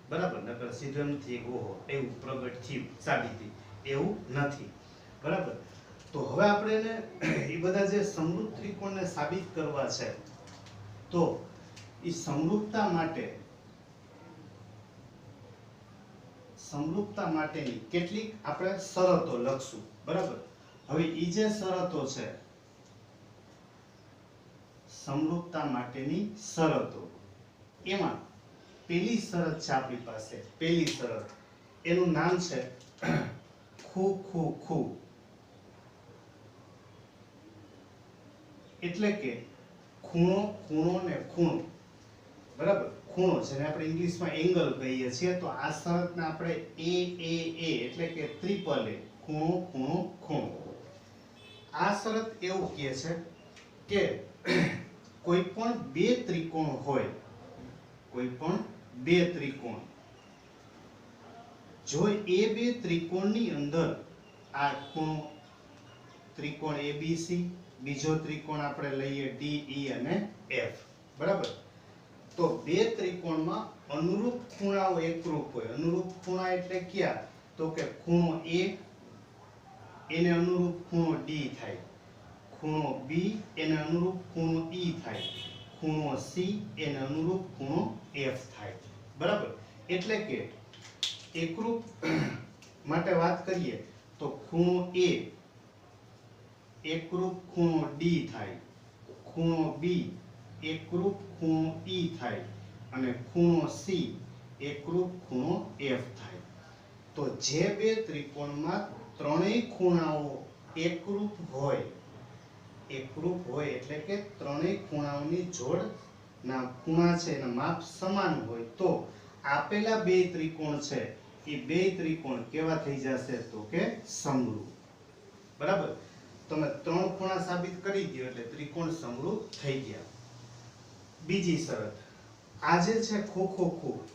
બરાબર, નકર સીધું નથી ઓહો એવું પ્રગટ થયું સાબિતી, એવું નથી. બરાબર, તો હવે આપણે એ બધા જે સમરૂપ ત્રિકોણને સાબિત કરવા છે, તો એ સમરૂપતા માટેની કેટલીક આપણે શરતો લખશું. બરાબર, હવે એ જે શરતો છે, સમરૂપતા માટેની શરતો, એમાં પહેલી શરત છે આપણી પાસે. પહેલી શરત, એનું નામ છે ખૂ. એટલે કે ખૂણો ને ખૂણો. બરાબર, ખૂણો જેને આપણે ઇંગ્લિશમાં એંગલ કહીએ છીએ. તો આ શરતને આપણે A એટલે કે ટ્રિપલ A, ખૂણો. આ શરત એવું કહે છે કે કોઈ પણ બે ત્રિકોણ હોય, કોઈ પણ બે ત્રિકોણ, જો એ બે ત્રિકોણની અંદર આ ખૂણો ત્રિકોણ ABC, બીજો ત્રિકોણ આપણે લઈએ DE અને F. બરાબર, તો બે ત્રિકોણમાં અનુરૂપ ખૂણાઓ એકરૂપ હોય. અનુરૂપ ખૂણા એટલે ક્યાં? તો કે ખૂણો A એને અનુરૂપ ખૂણો D થાય, ખૂણો B એને અનુરૂપ ખૂણો E થાય, ખૂણો C એને અનુરૂપ ખૂણો F થાય. બરાબર, એટલે કે એકરૂપ માટે વાત કરીએ તો ખૂણો A એકરૂપ ખૂણો D થાય, ખૂણો B એકરૂપ ખૂણો E થાય અને ખૂણો C એકરૂપ ખૂણો F થાય. તો જે બે ત્રિકોણમાં ત્રણેય ખૂણાઓ એકરૂપ હોય એટલે કે ત્રણેય ખૂણાઓની જોડના ખૂણા છે એના માપ સમાન હોય તો આપેલા બે ત્રિકોણ છે એ બે ત્રિકોણ કેવા થઈ જશે તો કે સમરૂપ. બરાબર. તમે ત્રણ ખૂણા સાબિત કરી દો એટલે ત્રિકોણ સમરૂપ થઈ ગયા. બીજી શરત, આ જે છે ખો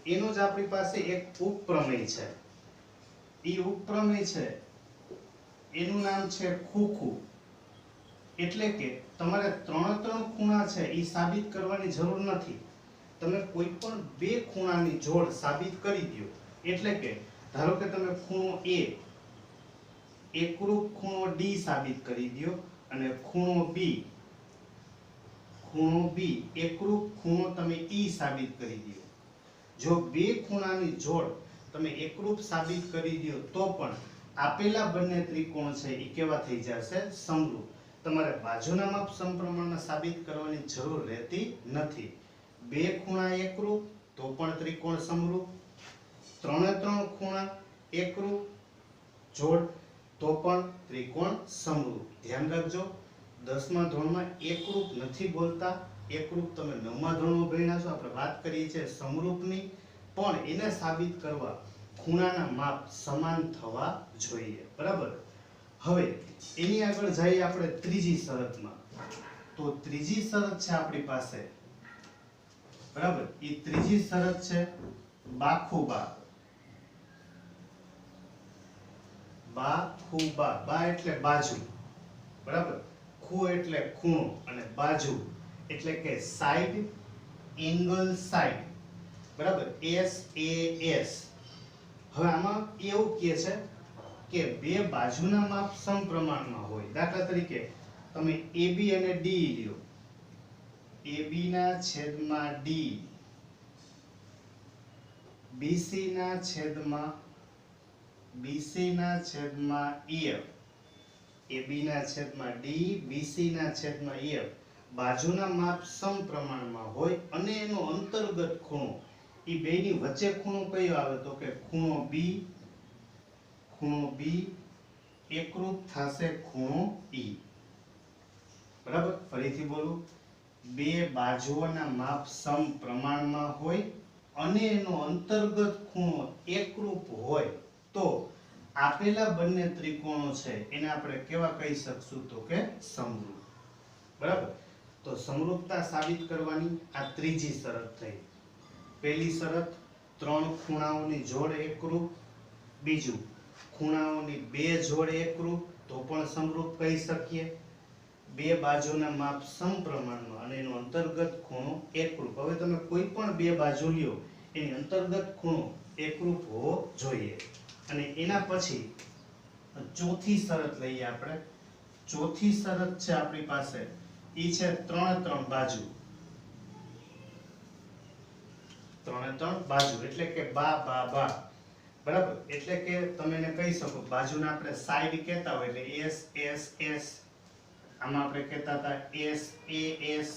એનો જ આપણી પાસે એક ઉપપ્રમેય છે. એ ઉપપ્રમેય છે એનું નામ છે ખોખું. એટલે કે તમારે ત્રણ ખૂણા છે એ સાબિત કરવાની જરૂર નથી. તમે કોઈ પણ બે ખૂણાની જોડ સાબિત કરી દો. એટલે કે ધારો કે તમે ખૂણો A એકરૂપ ખૂણો D સાબિત કરી દો અને ખૂણો B એકરૂપ ખૂણો તમે E સાબિત કરી દો. જો બે ખૂણાની જોડ તમે એકરૂપ સાબિત કરી દો તો પણ આપેલા બંને ત્રિકોણ છે એ કેવા થઈ જશે સમરૂપ. તમારે બાજુના માપ સમપ્રમાણમાં સાબિત કરવાની જરૂર રહેતી નથી. બે ખૂણા એકરૂપ તો પણ ત્રિકોણ સમરૂપ, ત્રણે ત્રણ ખૂણા એકરૂપ જોડ તો પણ ત્રિકોણ સમરૂપ. ધ્યાન રાખજો, 10મા ધોરણમાં એકરૂપ નથી બોલતા. એકરૂપ તમે 9મા ધોરણમાં ભણ્યા છો. આપણે વાત કરીએ છીએ સમરૂપની, પણ એને સાબિત કરવા ખૂણાના માપ સમાન થવા જોઈએ. બરાબર. હવે એની આગળ જઈએ આપણે ત્રીજી શરતમાં. તો ત્રીજી શરત છે આપણી પાસે, બરાબર, એ ત્રીજી શરત છે બાખુબા. બા એટલે બાજુ, બરાબર, ખુ એટલે ખૂણો અને બાજુ એટલે કે સાઈડ, એંગલ સાઈડ, બરાબર, SAS. હવે આમાં એવું કહે છે કે બે બાજુના માપ સમપ્રમાણમાં હોય. દાખલા તરીકે તમે AB અને D લ્યો. AB ના છેદમાં D, BC ના છેદમાં EF, AB ના છેદમાં D, BC ના છેદમાં EF બાજુના માપ સમપ્રમાણમાં હોય અને એનો અંતર્ગત ખૂણો એ બેની વચ્ચે ખૂણો કયો આવે તો કે ખૂણો B એકરૂપ થશે ખૂણો E. બરાબર. ફરીથી બોલું, બે બાજુઓના માપ સમપ્રમાણમાં હોય અને એનો અંતર્ગત ખૂણો એકરૂપ હોય તો આપેલા બંને ત્રિકોણો છે એને આપણે કેવા કહી શકશું તો કે સમરૂપ. બરાબર. તો સમરૂપતા સાબિત કરવાની આ ત્રીજી શરત થઈ. પહેલી શરત, ત્રણ ખૂણાઓની જોડ એકરૂપ. બીજું, ખૂણાઓની બે જોડ એકરૂપ તો પણ સમરૂપ કહી શકીએ. બે બાજુના માપ સમપ્રમાણમાં અને એનો અંતર્ગત ખૂણો એકરૂપ. હવે તમે કોઈ પણ બે બાજુ લ્યો એની અંતર્ગત ખૂણો એકરૂપ હોવો જોઈએ. અને એના પછી ચોથી શરત લઈએ આપણે. ચોથી શરત છે આપણી પાસે ઈ છે ત્રણ બાજુ. ત્રણ બાજુ એટલે કે બા. બરાબર. એટલે કે તમે એને કહી શકો બાજુના આપણે સાઈડ કહેતા હોય એટલે SS, આમાં આપણે કહેતા હતા SAS.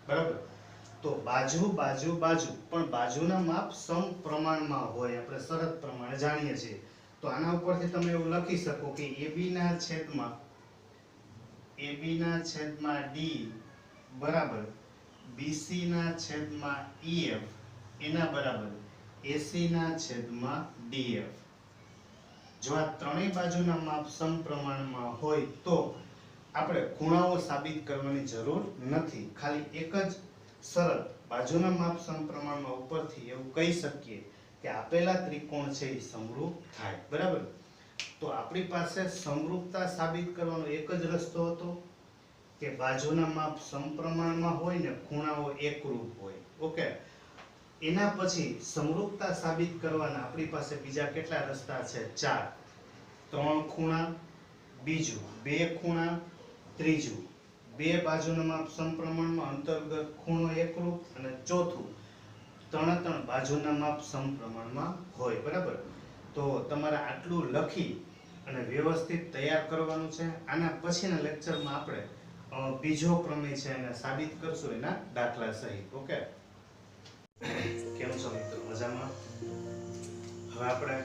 બરાબર. તો બાજુ પણ બાજુના માપ સમપ્રમાણમાં હોય. આપણે શરત પ્રમાણે જાણીએ છીએ. તો આના ઉપરથી તમે એવું લખી શકો કે AB ના છેદમાં D બરાબર BC ના છેદમાં EF એના બરાબર AC ના છેદમાં DF. જો આ ત્રણેય બાજુના માપ સમપ્રમાણમાં હોય તો આપણે ખૂણાઓ સાબિત કરવાની જરૂર નથી. ખાલી એક જ શરત, બાજુના માપ સમપ્રમાણમાં ઉપરથી એવું કહી શકીએ કે આપેલા ત્રિકોણ છે એ સમરૂપ થાય. બરાબર. તો આપણી પાસે સમરૂપતા સાબિત કરવાનો એક જ રસ્તો હતો કે બાજુના માપ સમપ્રમાણમાં હોય ને ખૂણાઓ એકરૂપ હોય. ઓકે. એના પછી સમરૂપતા સાબિત કરવાના આપણી પાસે બીજા કેટલા રસ્તા છે? 4. ત્રણ ખૂણા, બીજું બે ખૂણા, ત્રીજું બે બાજુના માપ સમપ્રમાણમાં અંતર્ગત ખૂણો એકરૂપ અને ચોથું ત્રણ બાજુના માપ સમપ્રમાણમાં હોય. બરાબર. તો તમારે આટલું લખી અને વ્યવસ્થિત તૈયાર કરવાનું છે. આના પછીના લેક્ચરમાં આપણે બીજો પ્રમેય છે એને સાબિત કરશું એના દાખલા સહિત. ઓકે, કેમ છો મિત્રો? મજામાં? હવે આપણે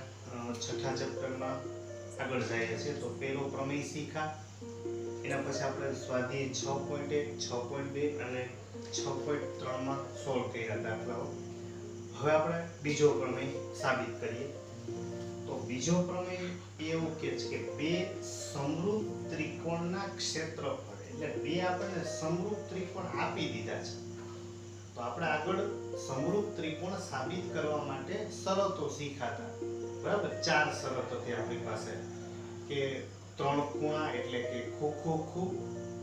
છઠ્ઠા ચેપ્ટરમાં આગળ જઈએ છીએ. તો પહેલો પ્રમેય શીખા, એના પછી આપણે સ્વાધ્યાય 6.1, 6.2 અને 6.3 માં સોલ્વ કર્યા દાખલાઓ. હવે આપણે બીજો પ્રમેય સાબિત કરીએ. તો બીજો પ્રમેય એવું કહે છે કે બે સમરૂપ ત્રિકોણના ક્ષેત્રફળ, એટલે બે આપણને સમરૂપ ત્રિકોણ આપી દીધા છે. તો આપણે આગળ સમરૂપ ત્રિકોણ સાબિત કરવા માટે શરતો શીખાતા, બરાબર? 4 શરતો હતી આપણી પાસે, કે 3 ખૂણા એટલે કે ખૂ ખૂ ખૂ,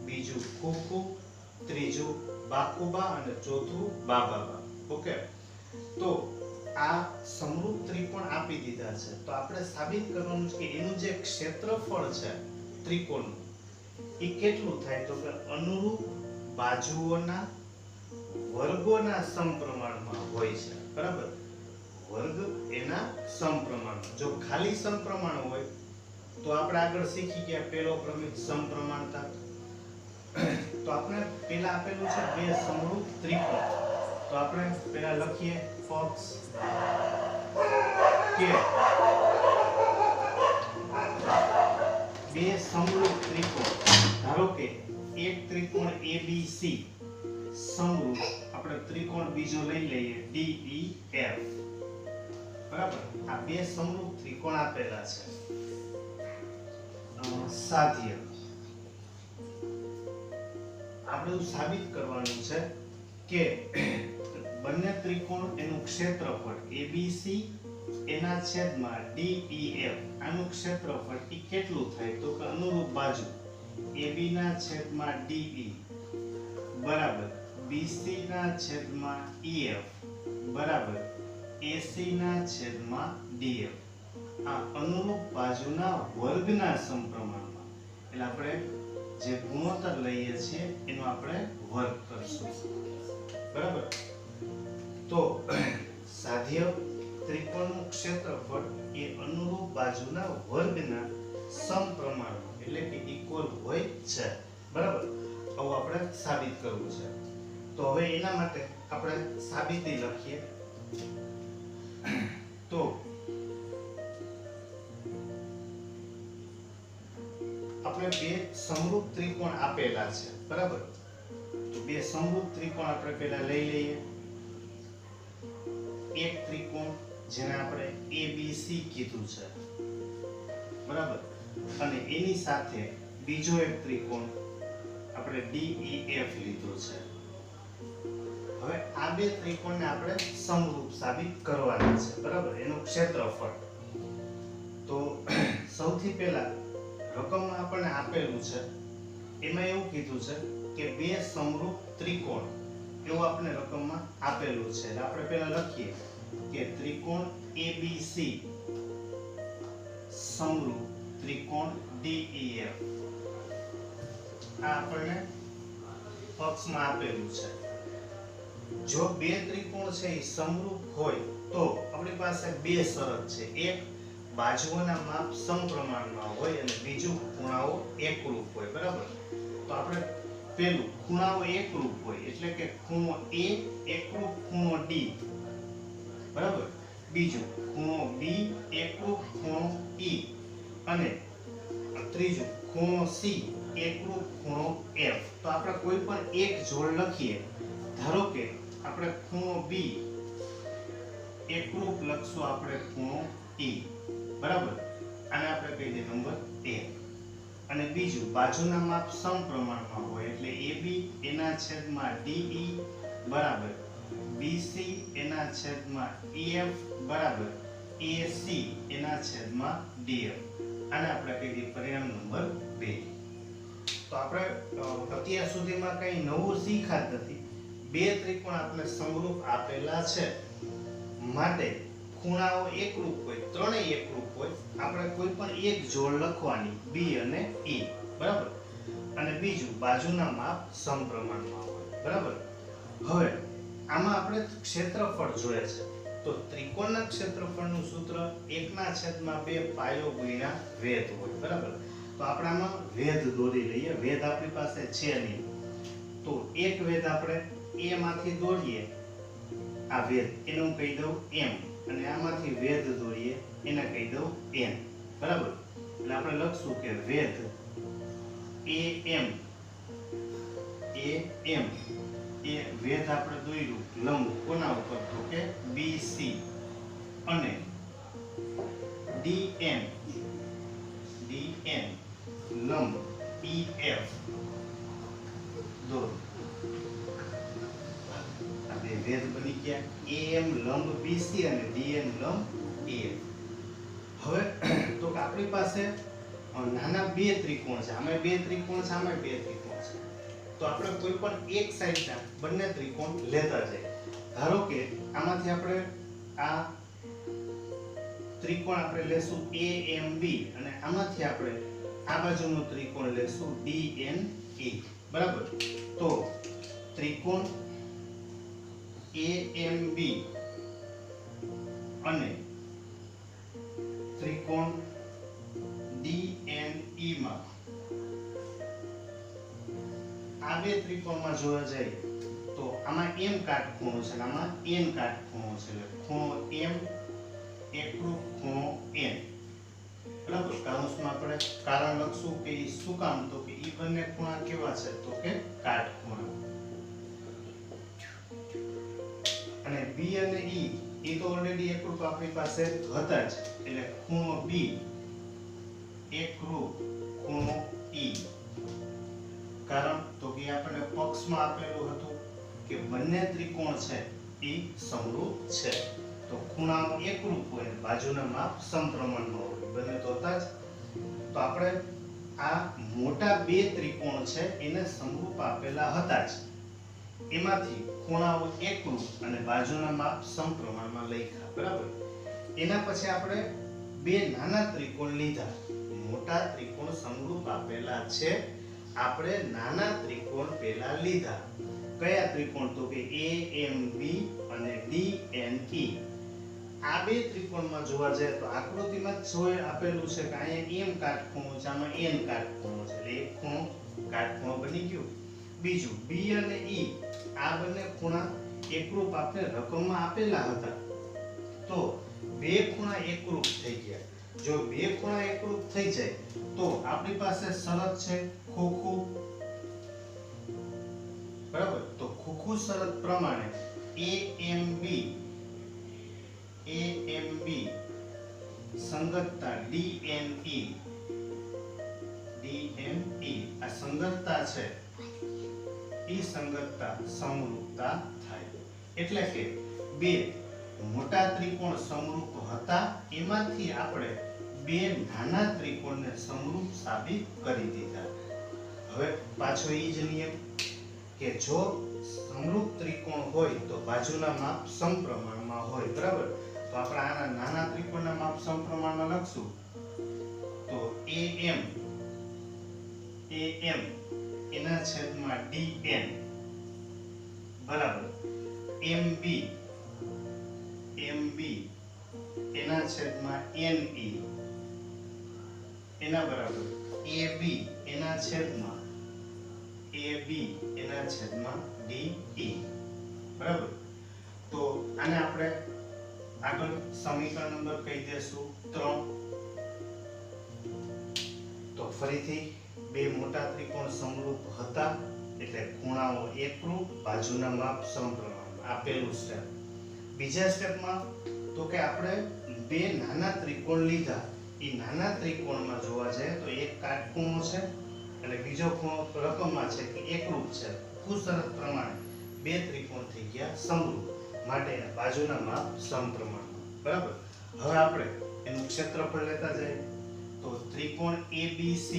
બીજું ખૂ ખૂ, ત્રીજું બાકુબા અને ચોથું બાબા. ઓકે, તો આ સમરૂપ ત્રિકોણ આપી દીધા છે. તો આપણે સાબિત કરવાનું છે કે એનું જે ક્ષેત્રફળ છે ત્રિકોણનું એ કેટલું થાય, તો કે અનુરૂપ બાજુઓના વર્ગોના સમપ્રમાણમાં હોય છે, બરાબર? વર્ગ એના સમપ્રમાણમાં. જો ખાલી સમપ્રમાણ હોય તો આપણે આગળ શીખી ગયા પહેલો પ્રમેય સમપ્રમાણતા. તો આપણે પહેલા આપેલું છે બે સમરૂપ ત્રિકોણ. તો આપણે પહેલા લખીએ પક્ષ કે બે સમરૂપ ત્રિકોણ. ધારો કે એક ત્રિકોણ ABC સમરૂપ, આપણે ત્રિકોણ બીજો લઈ લઈએ DEF, બરાબર? આ બે સમરૂપ ત્રિકોણ આપેલા છે. સાધ્ય આપણે સાબિત કરવાનું છે કે બંને ત્રિકોણ એનું ક્ષેત્રફળ ABC એના છેદમાં DEF આનું ક્ષેત્રફળ એ કેટલું થાય, તો કે અનુરૂપ બાજુ AB ના છેદમાં DE બરાબર BC ના છેદમાં EF બરાબર AC ના છેદમાં DF. આ અનુરૂપ બાજુના વર્ગના સમપ્રમાણમાં, એટલે આપણે જે ગુણોત્તર લઈએ છીએ એનો આપણે વર્ગ કરશું, બરાબર? તો સાધ્ય ત્રિકોણનું ક્ષેત્રફળ એ અનુરૂપ બાજુના વર્ગના સમપ્રમાણમાં, એટલે કે ઇક્વલ હોય છે, બરાબર? આવું આપણે સાબિત કરવું છે. તો હવે એના માટે આપણે સાબિતી લખીએ. તો આપણે બે સમરૂપ ત્રિકોણ આપેલા છે, બરાબર? તો બે સમરૂપ ત્રિકોણ આપણે પહેલા લઈ લઈએ. એક ત્રિકોણ જેને આપણે ABC કીધું છે, બરાબર? અને એની સાથે બીજો એક ત્રિકોણ આપણે DEF લીધો છે. હવે આ બે ત્રિકોણને આપણે સમરૂપ સાબિત કરવાના છે, બરાબર? એનું ક્ષેત્રફળ. તો સૌથી પહેલા રકમમાં આપણને આપેલું છે એમાં એવું કીધું છે કે બે સમરૂપ ત્રિકોણ, એવું આપણે રકમમાં આપેલું છે. એટલે આપણે પહેલા લખીએ કે ત્રિકોણ ABC સમરૂપ ત્રિકોણ DEF. આ આપણને પક્ષમાં આપેલું છે. જો બે ત્રિકોણ છે એ સમરૂપ હોય તો આપણી પાસે બે શરત છે. એક, બાજુઓના માપ સમપ્રમાણમાં હોય અને બીજું ખૂણાઓ એકરૂપ હોય, બરાબર? તો આપણે પહેલું ખૂણાઓ એકરૂપ હોય એટલે કે ખૂણો A એકરૂપ ખૂણો D, બરાબર? બીજું ખૂણો B એકરૂપ ખૂણો E અને ત્રીજું ખૂણો C એકરૂપ ખૂણો F. તો આપણે કોઈ પણ એક જોડ લખીએ. ધારો કે આપણે ખૂણો B એકરૂપ લખશું આપણે ખૂણો E, બરાબર? આને આપણે કહી દઈએ નંબર 1. અને બીજું બાજુના માપ સમપ્રમાણમાં હોય એટલે AB એના છેદમાં DE બરાબર BC એના છેદમાં EF બરાબર AC એના છેદમાં DF. આને આપણે કહી દઈએ પરિણામ નંબર 2. તો આપણે અત્યાર સુધીમાં કંઈ નવું શીખ્યા જ નથી. બે ત્રિકોણ આપણે સમરૂપ આપેલા છે માટે ખૂણાઓ એકરૂપ હોય, ત્રણેય એકરૂપ હોય, આપણે કોઈ પણ એક જોડ લખવાની B અને E, બરાબર? અને બીજું બાજુના માપ સમપ્રમાણમાં હોય, બરાબર? હવે આમાં આપણે ક્ષેત્રફળ જોઈએ છે. તો ત્રિકોણના ક્ષેત્રફળનું સૂત્ર 1/2 પાયો ગુણ્યા વેધ હોય, બરાબર? તો આપણામાં વેધ દોરી લઈએ. વેધ આપણી પાસે છે નહીં, તો એક વેધ આપણે એ માંથી દોરીએ, આ વેધ એને હું કહી દઉં m, અને આમાંથી વેધ દોરીએ એને કહી દઉં n. બરાબર? એટલે આપણે લખશું કે વેધ am એ વેધ આપણે દોર્યું લંબ કોના ઉપર, તો કે BC, અને dn લંબ EF દોરો. આ બે વેધ બની ગયા, am લંબ BC અને dn લંબ EF. હવે તો કે આપણી પાસે નાના બે ત્રિકોણ છે, આમાં બે ત્રિકોણ છે, આમાં બે ત્રિકોણ છે. તો આપણે કોઈ પણ એક સાઈડના બંને ત્રિકોણ લેતા જઈએ. ધારો કે આમાંથી આપણે આ ત્રિકોણ આપણે લેશું AMB, અને આમાંથી આપણે આ બાજુનો ત્રિકોણ લેશું DNE. બરાબર? તો ત્રિકોણ AMB અને ત્રિકોણ DNE માં આ બે ત્રિકોણમાં જોવા જાય તો આમાં m કાટખૂણો છે અને આમાં n કાટખૂણો છે. એટલે ખૂણો m એકરૂપ ખૂણો n. બરાબર? કૌંસમાં આપણે કારણ લખશું કે ઈ શું કામ, તો કે ઈ બંને ખૂણા કેવા છે, તો કે કાટખૂણા. અને b અને e તો ઓલરેડી એકરૂપ આપણી પાસે હતા જ, એટલે ખૂણો b એકરૂપ ખૂણો e. કારણ તો કે આપણને પક્ષમાં આપેલું હતું કે બંને ત્રિકોણ છે એ સમરૂપ છે. તો ખૂણાઓ એકરૂપ હોય, બાજુના માપ સમપ્રમાણમાં હોય, બંને તો હતા જ. તો આપણે આ મોટા બે ત્રિકોણ છે એને સમરૂપ આપેલા હતા જ, એમાંથી ખૂણાઓ એકરૂપ અને બાજુના માપ સમપ્રમાણમાં લખ્યા. બરાબર? એના પછી આપણે બે નાના ત્રિકોણ લીધા. મોટા ત્રિકોણ સમરૂપ આપેલા છે, આપણે નાના ત્રિકોણ પહેલા લીધા. કયા ત્રિકોણ, તો કે AMB અને DNE. આ બે ત્રિકોણમાં જોવા જાય તો આકૃતિમાં જ આપેલું છે કે અહીંયા m કાટખૂણો છે, આમાં n કાટખૂણો છે, એટલે એક ખૂણો કાટખૂણો બની ગયો. બીજું b અને e, આ બંને ખૂણા એકરૂપ આપણે રકમમાં આપેલા હતા, તો બે ખૂણા એકરૂપ થઈ ગયા. જો બે ખૂણા એકરૂપ થઈ જાય તો આપણી પાસે શરત છે ખોખુ. બરાબર? તો ખોખુ શરત પ્રમાણે AMB સંગતતા DNE આ સંગતતા છે, ઈ સંગતતા સમરૂપતા થાય. એટલે કે બે મોટા ત્રિકોણ સમરૂપ હતા, એમાંથી આપણે બે નાના ત્રિકોણને સમરૂપ સાબિત કરી દીધા. હવે પાછો ઈ જ નિયમ કે જો સમરૂપ ત્રિકોણ હોય તો બાજુના માપ સમપ્રમાણમાં હોય. બરાબર? તો આપણે આના નાના ત્રિકોણના માપ સમપ્રમાણમાં લખશું. તો AM એના છેદમાં DN બરાબર MB એના છેદમાં NE એના બરાબર AB એના છેદમાં DE. બરાબર? તો આને આપણે આગળ સમીકરણ નંબર કહી દેશું 3. તો ફરીથી બે મોટા ત્રિકોણ સમરૂપ હતા, એટલે ખૂણાઓ એકરૂપ, બાજુના માપ સમપ્રમાણ. આ પહેલું સ્ટેપ. બીજા સ્ટેપમાં તો કે આપણે બે નાના ત્રિકોણ લીધા. એ નાના ત્રિકોણમાં જોવા જાય તો એક કાટખૂણો છે અને બીજો ખૂણો રકમમાં છે કે એકરૂપ છે. ખુશ શરત પ્રમાણે બે ત્રિકોણ થઈ ગયા સમરૂપ, માટે બાજુના માપ સમપ્રમાણમાં. બરાબર? હવે આપણે એનું ક્ષેત્રફળ લેતા જઈએ. તો ત્રિકોણ ABC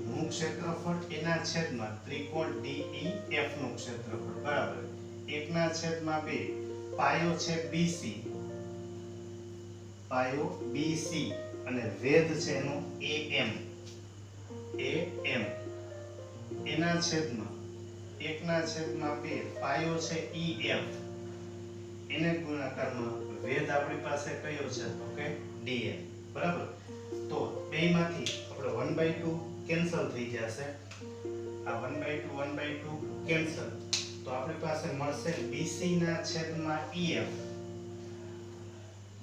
નું ક્ષેત્રફળ એના છેદમાં ત્રિકોણ DEF નું ક્ષેત્રફળ બરાબર 1/2. પાયો છે BC અને વેધ છે એનો AM એના છેદમાં 1/2. પાયો છે EF, એને ગુણાકારમાં વેધ આપણી પાસે કયો છે, તો કે DN. બરાબર? તો બેમાંથી આપણે 1/2 કેન્સલ થઈ જશે, આ 1/2 કેન્સલ, તો આપણી પાસે મળશે BC ના છેદમાં EF,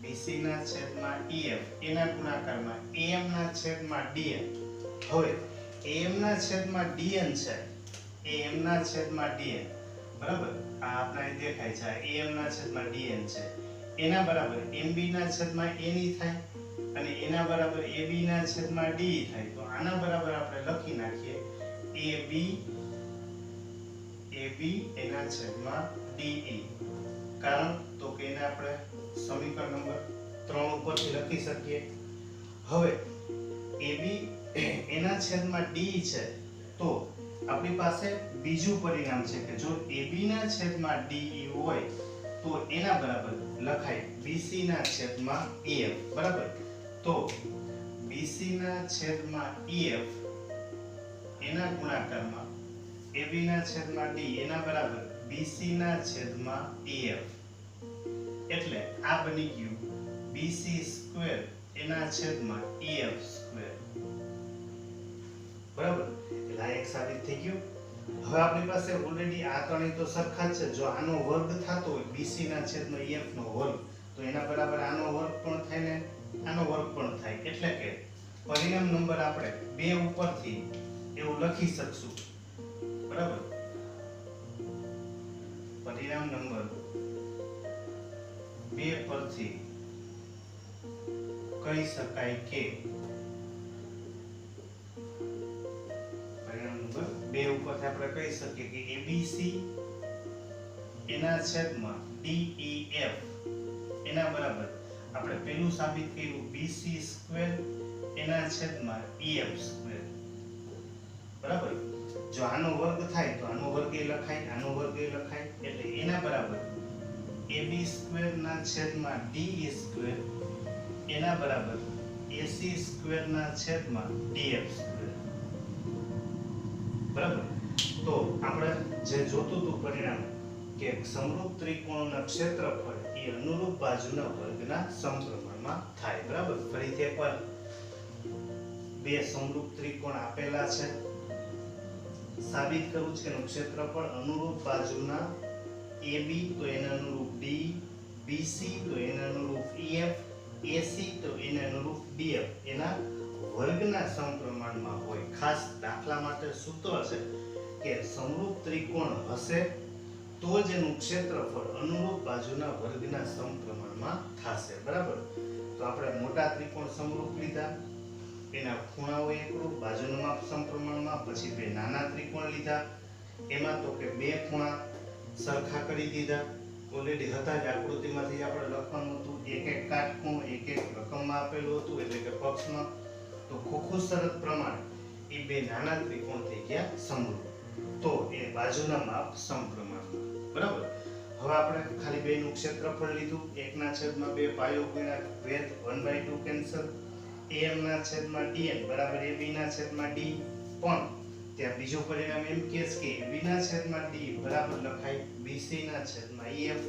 BC ના છેદમાં EF એના ગુણાકારમાં AM ના છેદમાં DN. હવે AM ના છેદમાં DN છે, AM ના છેદમાં DN, બરાબર, આ આપણે અહીં દેખાય છે, આ AM ના છેદમાં DN છે, એના બરાબર MB ના છેદમાં NE થાય અને એના બરાબર AB ના છેદમાં DE થાય. તો આના બરાબર આપણે લખી નાખીએ AB એના છેદમાં DE. કારણ તો કે એને આપણે સમીકરણ નંબર 3 ઉપરથી લખી શકીએ. હવે AB એના છેદમાં DE છે, તો આપણી પાસે બીજું પરિણામ છે કે જો AB ના છેદમાં DE હોય તો એના બરાબર લખાય BC ના છેદમાં EF, બરાબર. તો BC ના છેદમાં EF એના ગુણાકારમાં AB ના છેદમાં D એના બરાબર BC ના છેદમાં EF. એટલે આ બની ગયું BC સ્ક્વેર એના છેદમાં EF સ્ક્વેર, બરાબર. એટલે આ એક સાબિત થઈ ગયું. હવે આપણી પાસે ઓલરેડી આ ત્રણેય તો સરખા જ છે. જો આનો વર્ગ થતો હોય BC ના છેદમાં EF નો વર્ગ, તો એના બરાબર આનો વર્ગ પણ થાય ને આનો વર્ગ પણ થાય. એટલે કે પરિણામ નંબર આપણે 2 ઉપરથી એવું લખી શકશું, બરાબર. પરિણામ નંબર 2 પરથી કહી શકાય કે પરિણામ નંબર 2 ઉપરથી આપણે કહી શકીએ કે ABC એના છેદમાં DEF એના બરાબર આપણે પહેલું સાબિત કર્યું BC સ્ક્વેર એના છેદમાં EF સ્ક્વેર, બરાબર. જો આનો વર્ગ થાય તો આનો વર્ગ એ લખાય, આનો વર્ગ એ લખાય, એટલે એના બરાબર AB સ્ક્વેર ના છેદમાં DE સ્ક્વેર એના બરાબર AC સ્ક્વેર ના છેદમાં DF સ્ક્વેર, બરાબર. તો આપણે જે જોતું હતું પરિણામ કે સમરૂપ ત્રિકોણના ક્ષેત્રફળ એ અનુરૂપ બાજુના વર્ગના સમપ્રમાણમાં થાય, બરાબર. ફરીથી એકવાર બે સમરૂપ ત્રિકોણ આપેલા છે, સાબિત કરવું છે કે ક્ષેત્રફળ અનુરૂપ બાજુના AB તો એને અનુરૂપ D, BC તો એને અનુરૂપ EF, AC તો એને અનુરૂપ DF એના વર્ગના સમપ્રમાણમાં હોય. ખાસ દાખલા માટે સૂત્ર છે કે સમરૂપ ત્રિકોણ હશે તો જ એનું ક્ષેત્રફળ અનુરૂપ બાજુના વર્ગના સમપ્રમાણમાં થશે, બરાબર. તો આપણે મોટા ત્રિકોણ સમરૂપ લીધા, એના ખૂણાઓ એકરૂપ, બાજુનું માપ સમપ્રમાણમાં. પછી બે નાના ત્રિકોણ લીધા, એમાં તો કે બે ખૂણા સરખા કરી દીધા, ઓલરેડી હતા જ આકૃતિમાંથી આપણે લખવાનું હતું. એક એક કાટખૂણો એક એક રકમમાં આપેલું હતું, એટલે કે પક્ષમાં. તો ખોખું શરત પ્રમાણે એ બે નાના ત્રિકોણ થઈ ગયા સમરૂપ, તો એ બાજુના માપ સમપ્રમાણમાં, બરાબર. હવે આપણે ખાલી બેનું ક્ષેત્રફળ લીધું, 1/2 પાયો ગુણ્યા વેધ 1/2 કેન્સલ, AM ના છેદમાં DN બરાબર AB ના છેદમાં D. પણ ત્યાં બીજું પરિણામ એમ કહે છે કે AB ના છેદમાં D બરાબર લખાય BC ના છેદમાં EF,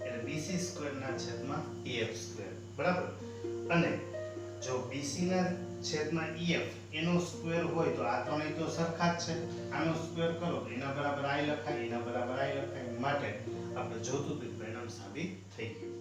એટલે BC સ્ક્વેર ના છેદમાં EF સ્ક્વેર, બરાબર. અને જો BC ના છેદમાં EF એનો સ્ક્વેર હોય તો આ ત્રણેય તો સરખા જ છે, આનો સ્ક્વેર કરો તો એના બરાબર I લખાય, એના બરાબર I લખાય. માટે આપણે જોતું પરિણામ સાબિત થઈ ગયું.